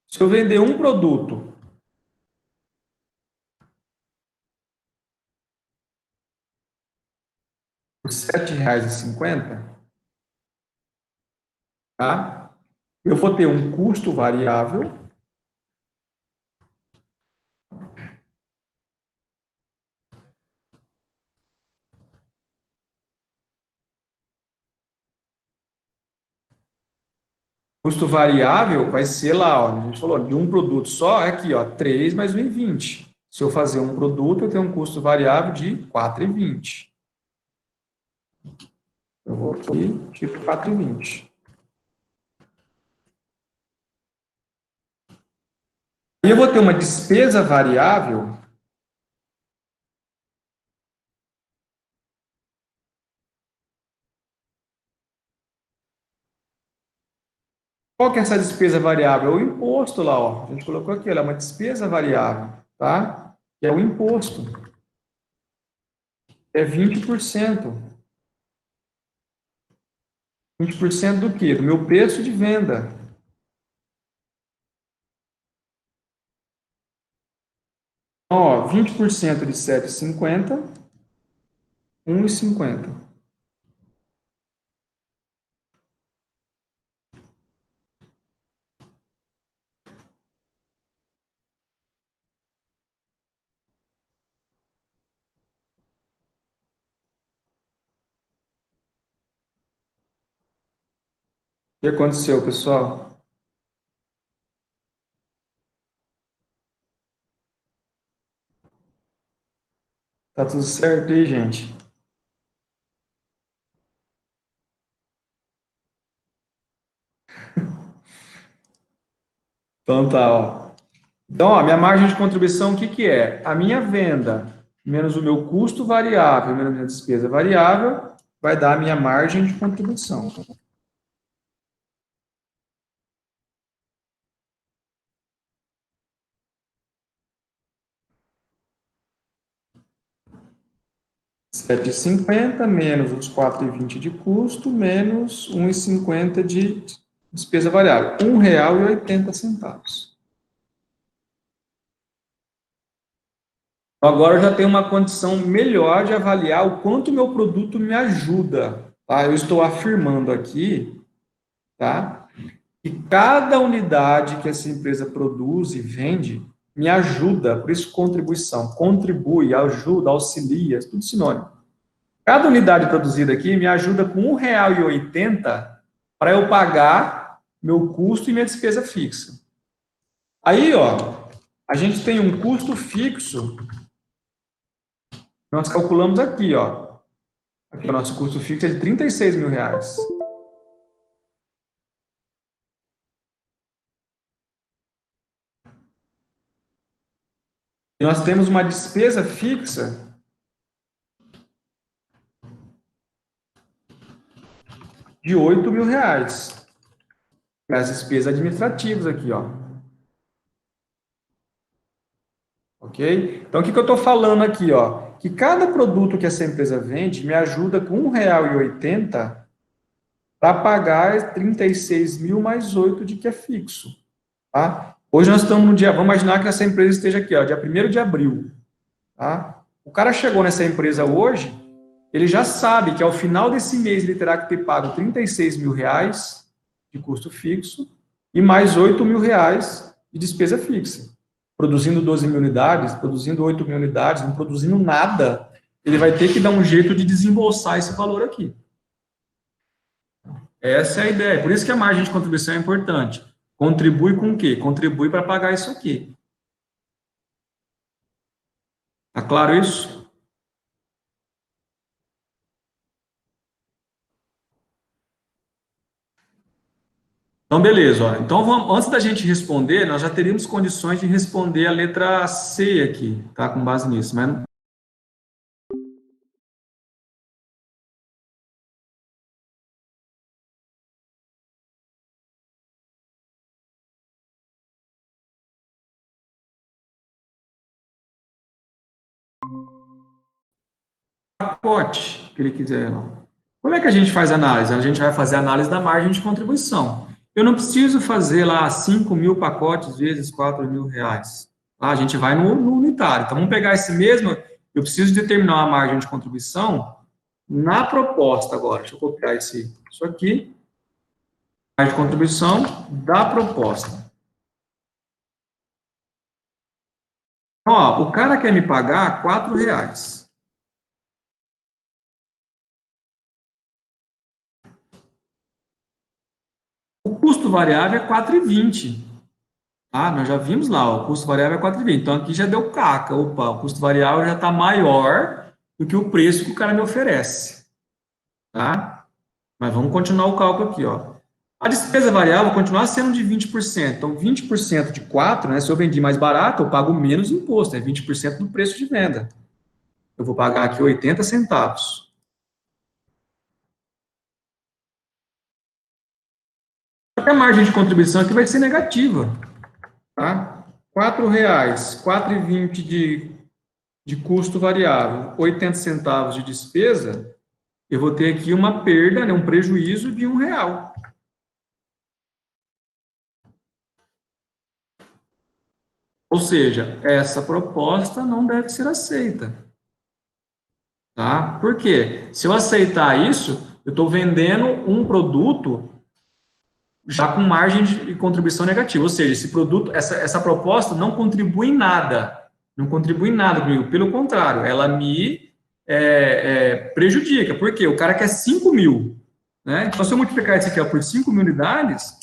se eu vender um produto por R$ 7,50, tá? Eu vou ter um custo variável. Custo variável vai ser lá, ó, a gente falou, de um produto só, é aqui, ó, 3 mais 1,20. Se eu fazer um produto, eu tenho um custo variável de 4,20. Eu vou aqui, tipo 4,20. E eu vou ter uma despesa variável. Qual que é essa despesa variável? É o imposto lá, ó. A gente colocou aqui, ela é uma despesa variável, tá? Que é o imposto. É 20%. 20% do quê? Do meu preço de venda. Então, ó, 20% de 7,50, 1,50. O que aconteceu, pessoal? Tá tudo certo aí, gente? Então tá, ó. Então, ó, minha margem de contribuição, o que que é? A minha venda menos o meu custo variável, menos a minha despesa variável, vai dar a minha margem de contribuição. 7,50 menos os 4,20 de custo, menos 1,50 de despesa variável. R$ 1,80. Agora eu já tenho uma condição melhor de avaliar o quanto o meu produto me ajuda. Tá? Eu estou afirmando aqui, tá? Que cada unidade que essa empresa produz e vende me ajuda, por isso contribuição, contribui, ajuda, auxilia, tudo sinônimo. Cada unidade produzida aqui me ajuda com R$ 1,80 para eu pagar meu custo e minha despesa fixa. Aí, ó, a gente tem um custo fixo, nós calculamos aqui, ó. Aqui o nosso custo fixo é de R$ 36 mil. E nós temos uma despesa fixa de R$ 8.000. As despesas administrativas aqui, ó. Ok? Então, o que eu estou falando aqui, ó? Que cada produto que essa empresa vende me ajuda com R$ 1,80 para pagar 36 mil mais 8 de que é fixo. Tá? Hoje nós estamos no dia, vamos imaginar que essa empresa esteja aqui, ó, dia 1º de abril. Tá? O cara chegou nessa empresa hoje, ele já sabe que ao final desse mês ele terá que ter pago R$ 36.000 de custo fixo e mais R$ 8.000 de despesa fixa. Produzindo 12 mil unidades, produzindo 8 mil unidades, não produzindo nada, ele vai ter que dar um jeito de desembolsar esse valor aqui. Essa é a ideia. Por isso que a margem de contribuição é importante. Contribui com o quê? Contribui para pagar isso aqui. Tá claro isso? Então, beleza. Ó. Então, antes da gente responder, nós já teríamos condições de responder a letra C aqui, tá? Com base nisso. Mas pacote que ele quiser. Como é que a gente faz análise? A gente vai fazer análise da margem de contribuição. Eu não preciso fazer lá 5 mil pacotes vezes R$ 4.000. Tá? A gente vai no unitário. Então, vamos pegar esse mesmo. Eu preciso determinar uma margem de contribuição na proposta agora. Deixa eu copiar isso aqui. Margem de contribuição da proposta. Então, ó, o cara quer me pagar R$ 4. O custo variável é 4,20. Ah, nós já vimos lá, o custo variável é 4,20. Então, aqui já deu caca. Opa, o custo variável já está maior do que o preço que o cara me oferece. Tá? Mas vamos continuar o cálculo aqui, ó. A despesa variável continua sendo de 20%. Então, 20% de 4, né? Se eu vendi mais barato, eu pago menos imposto. É 20% do preço de venda. Eu vou pagar aqui 80 centavos. Só que a margem de contribuição aqui vai ser negativa. Tá? R$ 4, 4,20 de custo variável, 80 centavos de despesa, eu vou ter aqui uma perda, né, um prejuízo de R$ 1. Ou seja, essa proposta não deve ser aceita. Tá? Por quê? Se eu aceitar isso, eu estou vendendo um produto já com margem de contribuição negativa. Ou seja, esse produto, essa proposta não contribui em nada. Não contribui em nada comigo. Pelo contrário, ela me prejudica. Por quê? O cara quer 5 mil. Né? Então, se eu multiplicar isso aqui ó, por 5 mil unidades,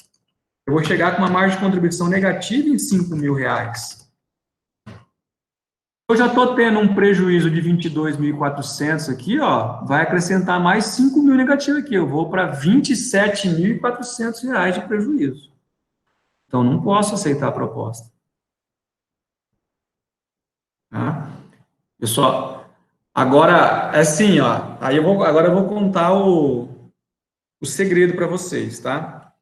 eu vou chegar com uma margem de contribuição negativa em R$ 5.000. Eu já estou tendo um prejuízo de 22.400 aqui, ó, vai acrescentar mais 5 mil negativo aqui. Eu vou para R$ 27.400 de prejuízo. Então, não posso aceitar a proposta. Tá? Pessoal, agora, assim, ó, aí agora eu vou contar o segredo para vocês, tá?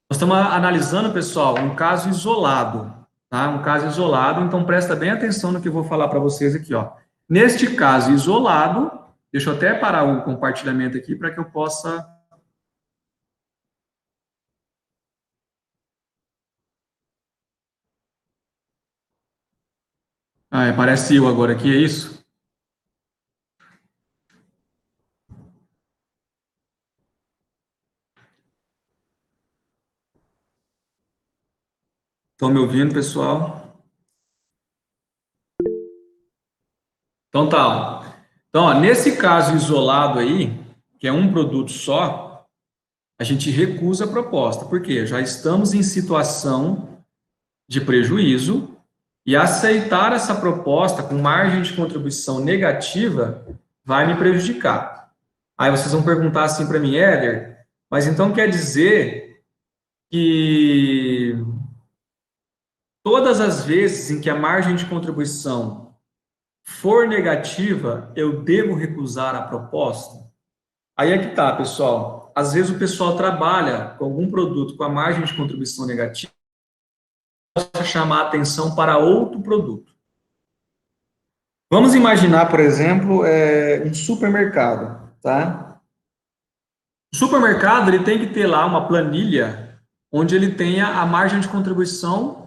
Nós estamos analisando, pessoal, um caso isolado, tá? Um caso isolado, então presta bem atenção no que eu vou falar para vocês aqui, ó. Neste caso isolado, deixa eu até parar o compartilhamento aqui para que eu possa... Ah, parece eu agora aqui, é isso? Estão me ouvindo, pessoal? Então tá, ó. Então, ó, nesse caso isolado aí, que é um produto só, a gente recusa a proposta. Por quê? Já estamos em situação de prejuízo e aceitar essa proposta com margem de contribuição negativa vai me prejudicar. Aí vocês vão perguntar assim para mim, Éder, mas então quer dizer que todas as vezes em que a margem de contribuição for negativa, eu devo recusar a proposta? Aí é que tá, pessoal. Às vezes o pessoal trabalha com algum produto com a margem de contribuição negativa para chamar atenção para outro produto. Vamos imaginar, por exemplo, um supermercado, tá? O supermercado ele tem que ter lá uma planilha onde ele tenha a margem de contribuição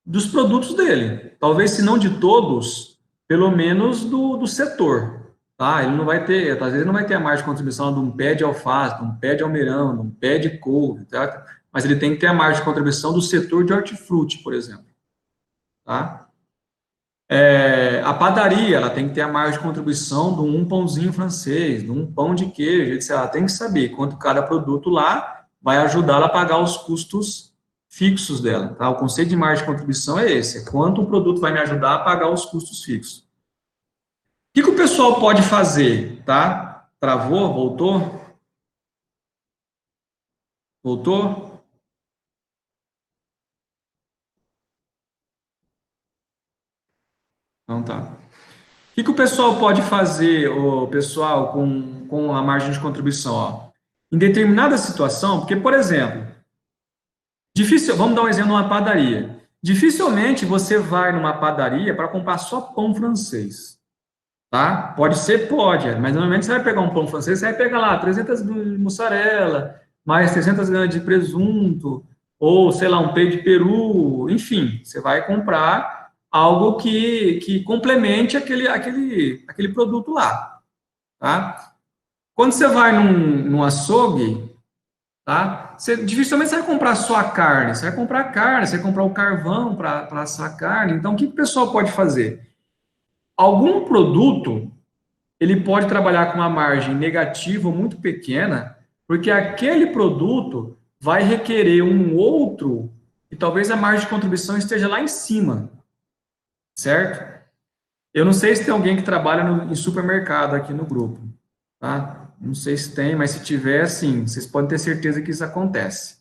dos produtos dele. Talvez, se não de todos, pelo menos do setor. Tá? Ele não vai ter, às vezes não vai ter a margem de contribuição de um pé de alface, de um pé de almeirão, de um pé de couve, tá? Mas ele tem que ter a margem de contribuição do setor de hortifruti, por exemplo. Tá? A padaria, ela tem que ter a margem de contribuição de um pãozinho francês, de um pão de queijo, etc. Ela tem que saber quanto cada produto lá vai ajudar ela a pagar os custos fixos dela. Tá? O conceito de margem de contribuição é esse, é quanto o produto vai me ajudar a pagar os custos fixos. O que o pessoal pode fazer? Tá? Travou? Voltou? Voltou? Então tá. O que o pessoal pode fazer, o pessoal, com a margem de contribuição? Ó? Em determinada situação, porque, por exemplo, vamos dar um exemplo numa padaria. Dificilmente você vai numa padaria para comprar só pão francês. Tá? Pode ser, pode, mas normalmente você vai pegar um pão francês, você vai pegar lá 300 gramas de mussarela, mais 300 gramas de presunto, ou, sei lá, um peito de peru, enfim, você vai comprar algo que complemente aquele produto lá, tá? Quando você vai num açougue, tá? Dificilmente você vai comprar só a carne, você vai comprar carne, você vai comprar o carvão para assar a carne. Então, o que o pessoal pode fazer? Algum produto, ele pode trabalhar com uma margem negativa ou muito pequena, porque aquele produto vai requerer um outro, e talvez a margem de contribuição esteja lá em cima, certo? Eu não sei se tem alguém que trabalha em supermercado aqui no grupo, tá? Não sei se tem, mas se tiver, sim, vocês podem ter certeza que isso acontece.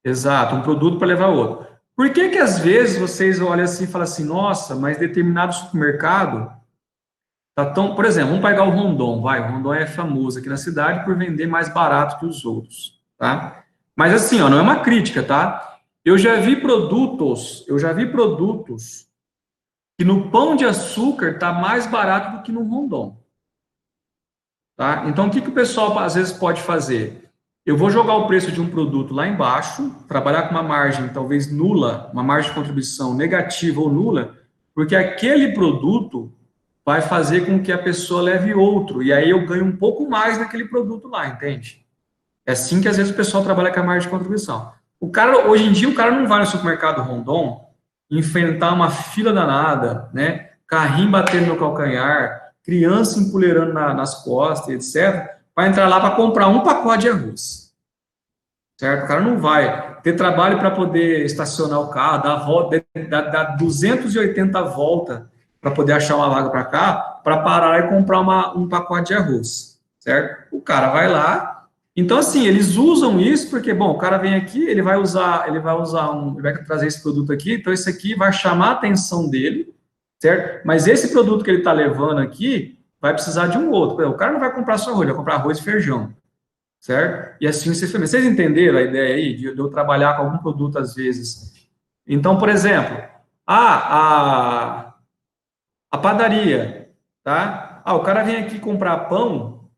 Exato, um produto para levar outro. Por que que às vezes vocês olham assim e falam assim, nossa, mas determinado supermercado tá tão, por exemplo, vamos pegar o Rondon, vai, o Rondon é famoso aqui na cidade por vender mais barato que os outros, tá? Mas assim, ó, não é uma crítica, tá? Eu já vi produtos que no pão de açúcar tá mais barato do que no Rondon. Tá? Então, o que o pessoal às vezes pode fazer? Eu vou jogar o preço de um produto lá embaixo, trabalhar com uma margem talvez nula, uma margem de contribuição negativa ou nula, porque aquele produto vai fazer com que a pessoa leve outro, e aí eu ganho um pouco mais naquele produto lá, entende? É assim que às vezes o pessoal trabalha com a margem de contribuição. Hoje em dia, o cara não vai no supermercado Rondon enfrentar uma fila danada, né? Carrinho batendo no calcanhar, criança empoleirando nas costas, etc., para entrar lá para comprar um pacote de arroz. Certo? O cara não vai ter trabalho para poder estacionar o carro, dar 280 voltas para poder achar uma vaga para cá, para parar e comprar um pacote de arroz. Certo? O cara vai lá. Então, assim, eles usam isso porque, bom, o cara vem aqui, ele vai trazer esse produto aqui, então esse aqui vai chamar a atenção dele, certo? Mas esse produto que ele está levando aqui vai precisar de um outro. O cara não vai comprar só arroz, ele vai comprar arroz e feijão, certo? E assim vocês entenderam a ideia aí de eu trabalhar com algum produto às vezes. Então, por exemplo, a padaria, tá? O cara vem aqui comprar pão,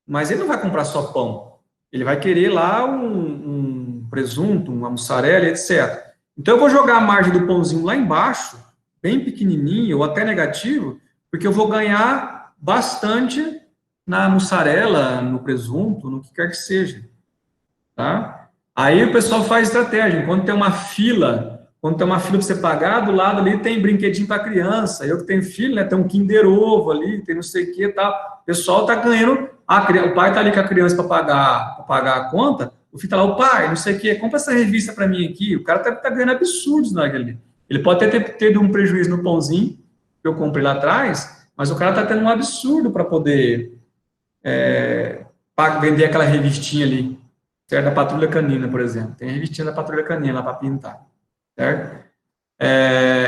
mas ele não vai comprar só pão. Ele vai querer lá um presunto, uma mussarela, etc. Então, eu vou jogar a margem do pãozinho lá embaixo, bem pequenininho ou até negativo, porque eu vou ganhar bastante na mussarela, no presunto, no que quer que seja, tá? Aí o pessoal faz estratégia. Quando tem uma fila para você pagar, do lado ali tem brinquedinho para criança. Eu que tenho filho, né? Tem um Kinder Ovo ali, tem não sei o que, tal. O pessoal tá ganhando. O pai tá ali com a criança para pagar a conta. O filho tá lá, o pai, não sei o que, compra essa revista para mim aqui. O cara tá ganhando absurdos naquele. Ele pode ter tido um prejuízo no pãozinho que eu comprei lá atrás, mas o cara tá tendo um absurdo para poder vender aquela revistinha ali, certo? Da Patrulha Canina, por exemplo. Tem a revistinha da Patrulha Canina lá para pintar. certo?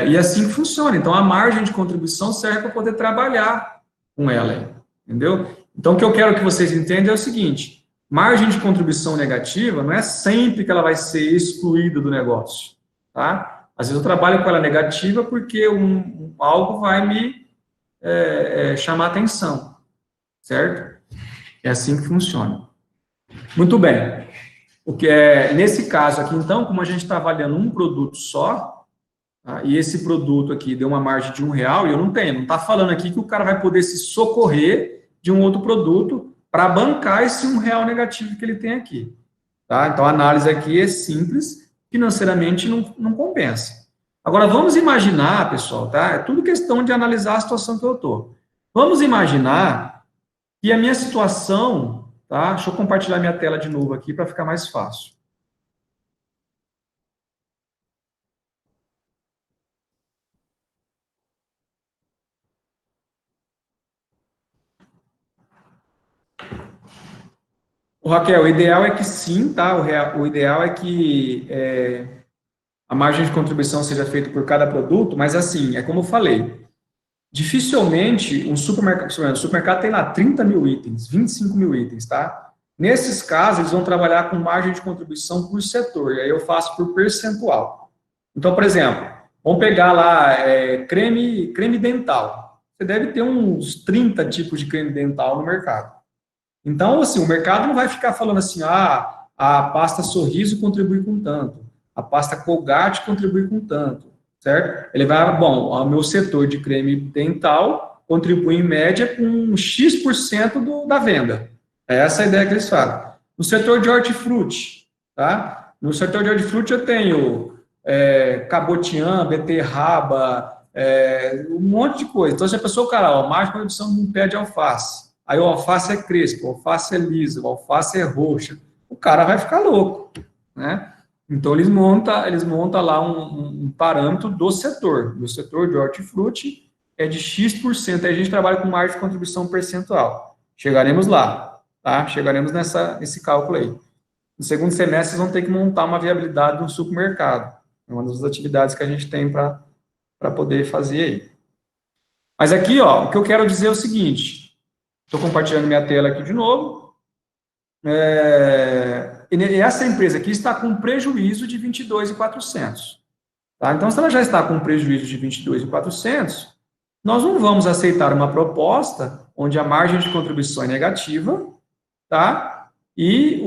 E assim que funciona. Então, a margem de contribuição serve para poder trabalhar com ela, entendeu? Então, o que eu quero que vocês entendam é o seguinte: margem de contribuição negativa não é sempre que ela vai ser excluída do negócio, tá? Às vezes eu trabalho com ela negativa porque algo vai me chamar atenção, certo? É assim que funciona. Muito bem. Nesse caso aqui, então, como a gente está avaliando um produto só, tá, e esse produto aqui deu uma margem de R$ 1, e eu não está falando aqui que o cara vai poder se socorrer de um outro produto para bancar esse R$ 1 negativo que ele tem aqui. Tá? Então, a análise aqui é simples, financeiramente não compensa. Agora, vamos imaginar, pessoal, tá? É tudo questão de analisar a situação que eu estou. Vamos imaginar que a minha situação, tá? Deixa eu compartilhar minha tela de novo aqui para ficar mais fácil. Raquel, o ideal é que sim, tá? O ideal é que a margem de contribuição seja feita por cada produto, mas assim, é como eu falei, dificilmente um supermercado tem lá 30 mil itens, 25 mil itens, tá? Nesses casos, eles vão trabalhar com margem de contribuição por setor, e aí eu faço por percentual. Então, por exemplo, vamos pegar lá creme dental. Você deve ter uns 30 tipos de creme dental no mercado. Então, assim, o mercado não vai ficar falando assim, a pasta Sorriso contribui com tanto, a pasta Colgate contribui com tanto, certo? Ele vai, bom, o meu setor de creme dental contribui em média com X% da venda. É essa a ideia que eles falam. No setor de hortifruti, tá? No setor de hortifruti eu tenho cabotiã, beterraba, um monte de coisa. Então, se a pessoa, cara, mais produção de um pé de alface, aí o alface é crespo, o alface é liso, o alface é roxa, o cara vai ficar louco, né? Então, eles montam lá um parâmetro do setor. Do setor de hortifruti é de X%. Aí a gente trabalha com margem de contribuição percentual. Chegaremos lá, tá? Chegaremos nesse cálculo aí. No segundo semestre, vocês vão ter que montar uma viabilidade do supermercado. É uma das atividades que a gente tem para poder fazer aí. Mas aqui, ó, o que eu quero dizer é o seguinte. Estou compartilhando minha tela aqui de novo. E essa empresa aqui está com prejuízo de 22.400. Tá? Então, se ela já está com prejuízo de 22.400, nós não vamos aceitar uma proposta onde a margem de contribuição é negativa, tá? E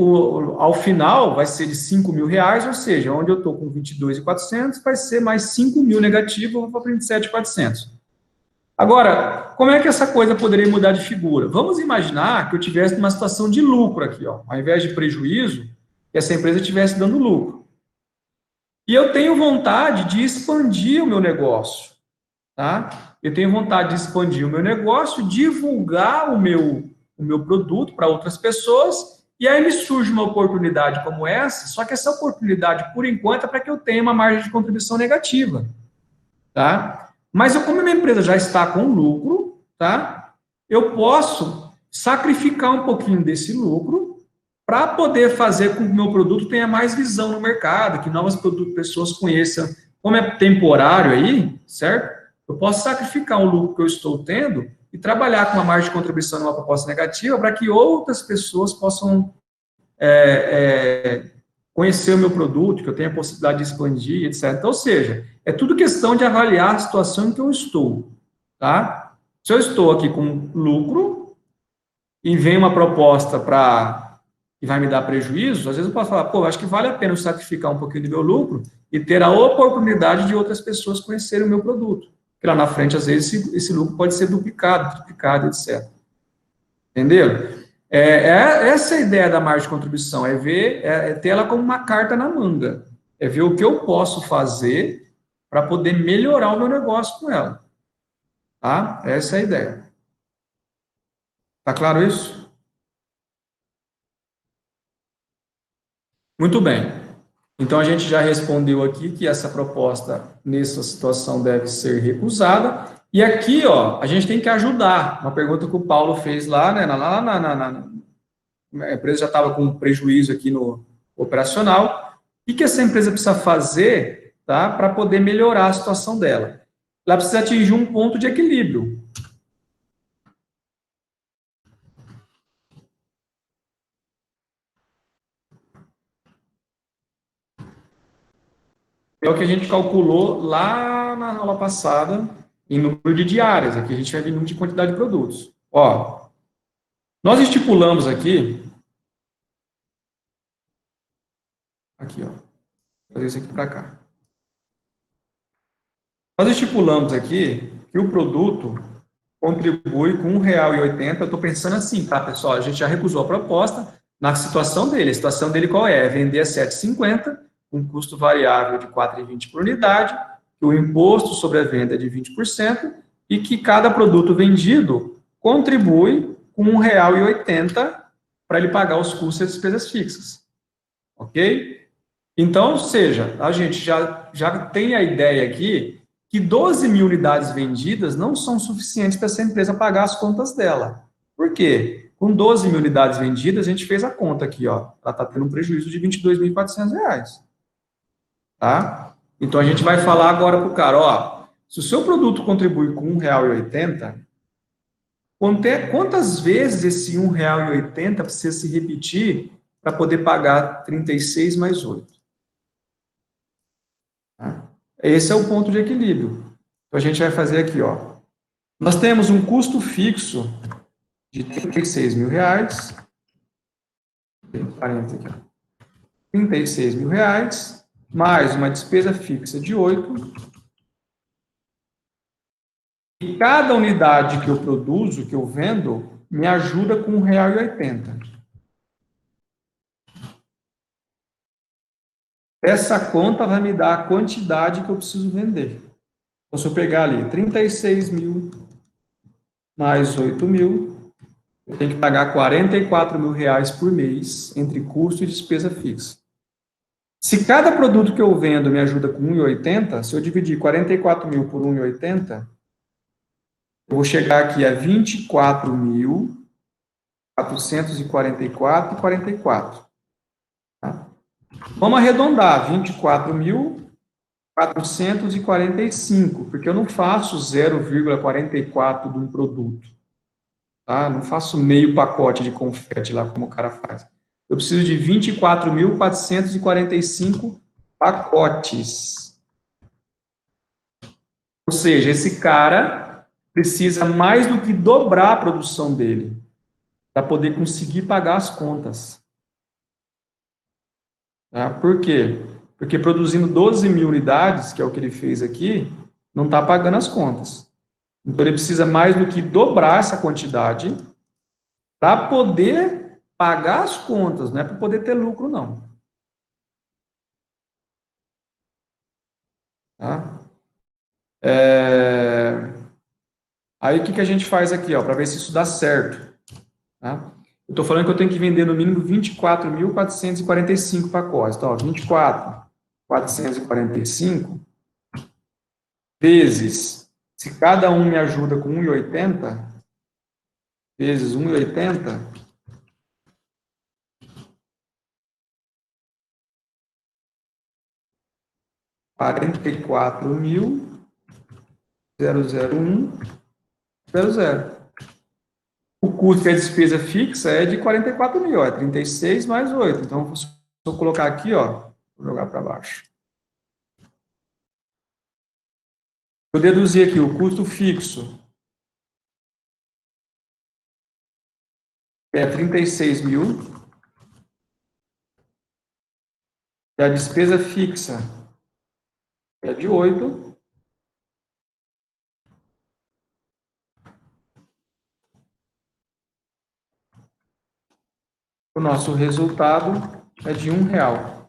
ao final vai ser de R$ 5.000, ou seja, onde eu estou com 22.400, vai ser mais 5.000 negativo, eu vou para 27.400. Agora, como é que essa coisa poderia mudar de figura? Vamos imaginar que eu tivesse uma situação de lucro aqui, ó, ao invés de prejuízo, que essa empresa estivesse dando lucro. E eu tenho vontade de expandir o meu negócio, tá? Eu tenho vontade de expandir o meu negócio, divulgar o meu produto para outras pessoas, e aí me surge uma oportunidade como essa, só que essa oportunidade, por enquanto, é para que eu tenha uma margem de contribuição negativa, tá? Mas como a minha empresa já está com lucro, tá? Eu posso sacrificar um pouquinho desse lucro para poder fazer com que o meu produto tenha mais visão no mercado, que novas pessoas conheçam. Como é temporário aí, certo? Eu posso sacrificar o lucro que eu estou tendo e trabalhar com uma margem de contribuição numa proposta negativa para que outras pessoas possam conhecer o meu produto, que eu tenha a possibilidade de expandir, etc. Então, ou seja, é tudo questão de avaliar a situação em que eu estou, tá? Se eu estou aqui com lucro e vem uma proposta que vai me dar prejuízo, às vezes eu posso falar, pô, acho que vale a pena eu sacrificar um pouquinho do meu lucro e ter a oportunidade de outras pessoas conhecerem o meu produto. Porque lá na frente, às vezes, esse lucro pode ser duplicado, triplicado, etc. Entenderam? Essa é a ideia da margem de contribuição, ter ela como uma carta na manga, é ver o que eu posso fazer para poder melhorar o meu negócio com ela, tá? Essa é a ideia. Tá claro isso? Muito bem. Então, a gente já respondeu aqui que essa proposta, nessa situação, deve ser recusada. E aqui, ó, a gente tem que ajudar. Uma pergunta que o Paulo fez lá, né? A empresa já estava com prejuízo aqui no operacional. O que essa empresa precisa fazer, tá? Para poder melhorar a situação dela. Ela precisa atingir um ponto de equilíbrio. É o que a gente calculou lá na aula passada, em número de diárias. Aqui a gente vai ver número de quantidade de produtos. Ó, nós estipulamos aqui, ó, vou fazer isso aqui para cá. Nós estipulamos aqui que o produto contribui com R$1,80. Eu estou pensando assim, tá, pessoal? A gente já recusou a proposta na situação dele. A situação dele qual é? É vender a 7,50, um custo variável de 4,20 por unidade, que o imposto sobre a venda é de 20% e que cada produto vendido contribui com R$1,80 para ele pagar os custos e as despesas fixas. Ok? Então, ou seja, a gente já tem a ideia aqui que 12 mil unidades vendidas não são suficientes para essa empresa pagar as contas dela. Por quê? Com 12 mil unidades vendidas, a gente fez a conta aqui, ó. Ela está tendo um prejuízo de R$22.400. Tá? Então, a gente vai falar agora para o cara, ó, se o seu produto contribui com R$1,80, quantas vezes esse R$1,80 precisa se repetir para poder pagar 36 mais 8? Tá? Esse é o ponto de equilíbrio. Então, a gente vai fazer aqui, ó. Nós temos um custo fixo de R$36.000, aqui, ó, R$36.000, mais uma despesa fixa de 8. E cada unidade que eu produzo, que eu vendo, me ajuda com R$1,80. Essa conta vai me dar a quantidade que eu preciso vender. Então, se eu pegar ali 36 mil mais 8 mil, eu tenho que pagar R$44.000 por mês entre custo e despesa fixa. Se cada produto que eu vendo me ajuda com 1,80, se eu dividir 44 mil por 1,80, eu vou chegar aqui a 24.444,44. Tá? Vamos arredondar, 24.445, porque eu não faço 0,44 de um produto. Tá? Não faço meio pacote de confete lá, como o cara faz. Eu preciso de 24.445 pacotes. Ou seja, esse cara precisa mais do que dobrar a produção dele para poder conseguir pagar as contas. Tá? Por quê? Porque produzindo 12 mil unidades, que é o que ele fez aqui, não está pagando as contas. Então, ele precisa mais do que dobrar essa quantidade para poder pagar as contas, não é para poder ter lucro, não. Tá? Aí, o que a gente faz aqui, para ver se isso dá certo? Tá? Eu estou falando que eu tenho que vender no mínimo 24.445 pacotes. Então, 24.445 vezes, se cada um me ajuda com 1,80, vezes 1,80, R$44.001,00. O custo que a despesa fixa é de 44 mil, é 36 mais 8. Então, se eu colocar aqui, vou jogar para baixo. Eu deduzi aqui o custo fixo, é 36 mil, e a despesa fixa é de 8. O nosso resultado é de R$1.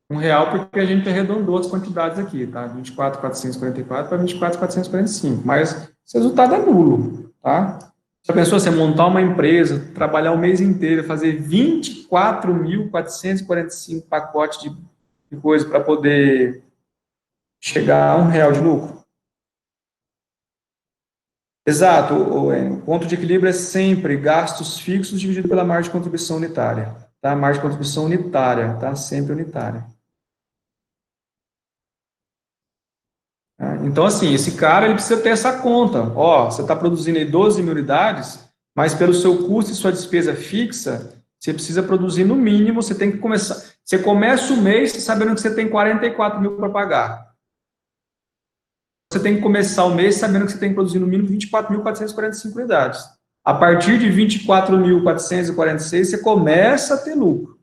R$1 porque a gente arredondou as quantidades aqui, tá? 24.444 para 24.445. Mas esse resultado é nulo, tá? Já pensou você montar uma empresa, trabalhar o mês inteiro, fazer 24.445 pacotes de coisa para poder chegar a R$1 de lucro? Exato, o ponto de equilíbrio é sempre gastos fixos dividido pela margem de contribuição unitária, tá? Margem de contribuição unitária, tá? Sempre unitária. Tá? Então, assim, esse cara, ele precisa ter essa conta. Ó, você está produzindo aí 12 mil unidades, mas pelo seu custo e sua despesa fixa, você precisa produzir no mínimo, você tem que começar, você começa o mês sabendo que você tem 44 mil para pagar. Você tem que começar o mês sabendo que você tem que produzir no mínimo 24.445 unidades. A partir de 24.446, você começa a ter lucro.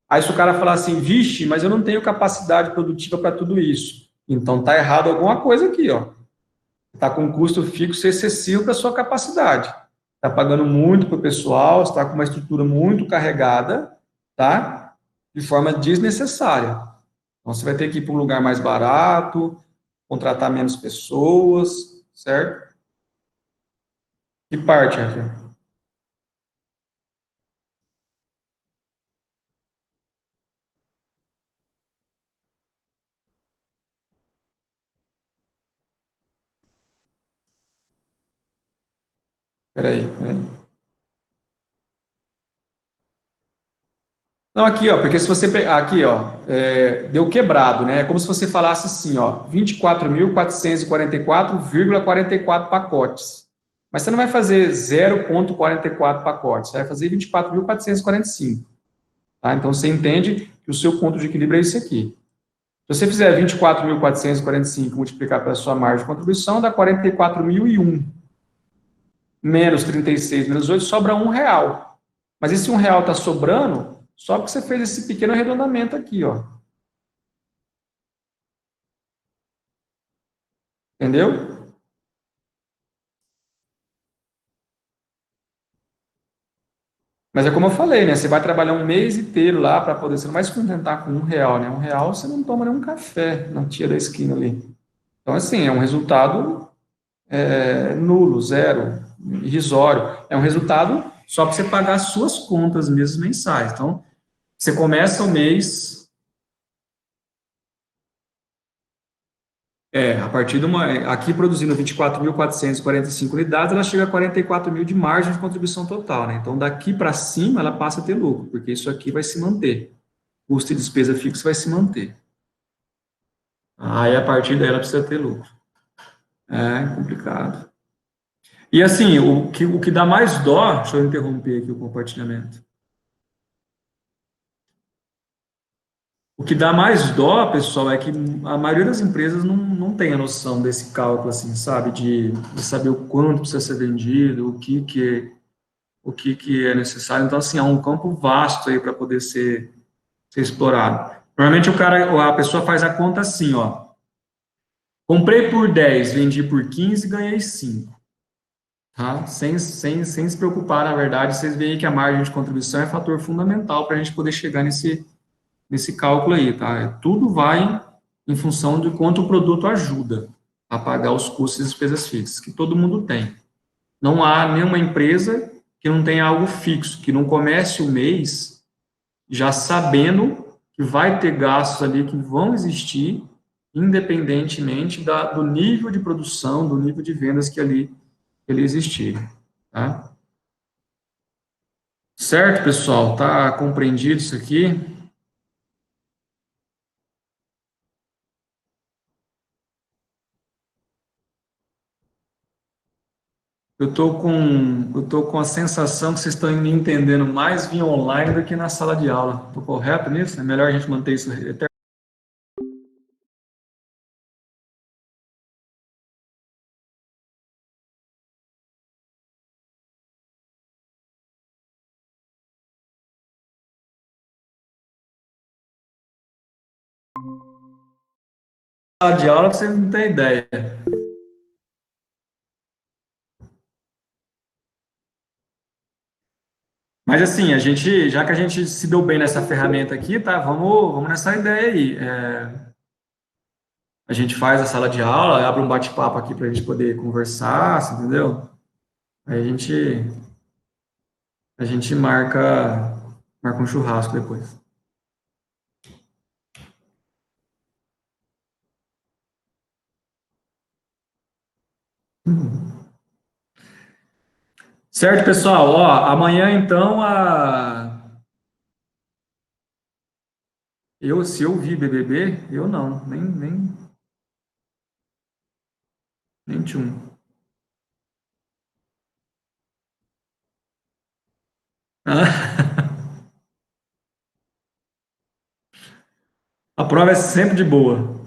Aí se o cara falar assim, vixe, mas eu não tenho capacidade produtiva para tudo isso. Então tá errado alguma coisa aqui, ó. Está com um custo fixo excessivo para sua capacidade. Está pagando muito para o pessoal, está com uma estrutura muito carregada, tá? De forma desnecessária. Então você vai ter que ir para um lugar mais barato, contratar menos pessoas, certo? Que parte, Rafael? Peraí, peraí. Não, aqui, ó, porque se você pegar, aqui, ó, deu quebrado, né? É como se você falasse assim, ó, 24.444,44 pacotes. Mas você não vai fazer 0,44 pacotes, você vai fazer 24.445, tá? Então você entende que o seu ponto de equilíbrio é esse aqui. Se você fizer 24.445 multiplicar pela sua margem de contribuição, dá 44.001 menos 36 menos 8 sobra R$ 1. Mas esse R$ 1 está sobrando só porque você fez esse pequeno arredondamento aqui, ó. Entendeu? Mas é como eu falei, né? Você vai trabalhar um mês inteiro lá para poder. Você não vai se contentar com R$ 1, né? R$ 1 você não toma nem um café na tia da esquina ali. Então, assim, é um resultado nulo, zero, irrisório. É um resultado só para você pagar as suas contas mesmo mensais. Então, você começa o mês. A partir de uma. Aqui produzindo 24.445 unidades, ela chega a 44 mil de margem de contribuição total, né? Então, daqui para cima, ela passa a ter lucro, porque isso aqui vai se manter. Custo e despesa fixo vai se manter. Aí, a partir daí, ela precisa ter lucro. É complicado. E assim, o que dá mais dó, deixa eu interromper aqui o compartilhamento. O que dá mais dó, pessoal, é que a maioria das empresas não tem a noção desse cálculo, assim, sabe? De saber o quanto precisa ser vendido, o que é necessário. Então, assim, há um campo vasto aí para poder ser explorado. Normalmente a pessoa faz a conta assim, ó. Comprei por 10, vendi por 15, ganhei 5. Tá? Sem se preocupar, na verdade, vocês veem que a margem de contribuição é fator fundamental para a gente poder chegar nesse cálculo aí, tá? Tudo vai em função de quanto o produto ajuda a pagar os custos e despesas fixas, que todo mundo tem. Não há nenhuma empresa que não tenha algo fixo, que não comece o mês já sabendo que vai ter gastos ali que vão existir, independentemente do nível de produção, do nível de vendas que ali ele existir, tá? Certo, pessoal? Tá compreendido isso aqui? Eu tô com a sensação que vocês estão me entendendo mais via online do que na sala de aula. Estou correto nisso? É melhor a gente manter isso até a sala de aula que vocês não têm ideia. Mas assim, já que a gente se deu bem nessa ferramenta aqui, tá? Vamos nessa ideia aí. A gente faz a sala de aula, abre um bate-papo aqui para a gente poder conversar, você entendeu? Aí a gente marca um churrasco depois. Certo, pessoal? Ó, amanhã então se eu vi BBB, eu não, nem tchum. Ah, a prova é sempre de boa,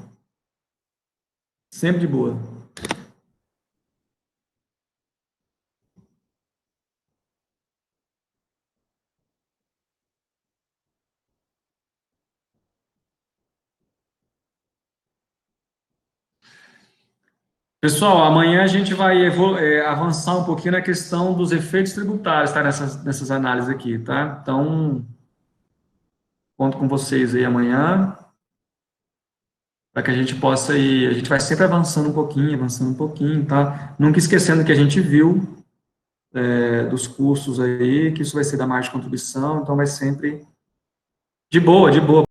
sempre de boa. Pessoal, amanhã a gente vai avançar um pouquinho na questão dos efeitos tributários, tá? Nessas análises aqui, tá? Então, conto com vocês aí amanhã, para que a gente possa ir. A gente vai sempre avançando um pouquinho, tá? Nunca esquecendo que a gente viu dos custos aí, que isso vai ser da margem de contribuição, então vai sempre de boa, de boa.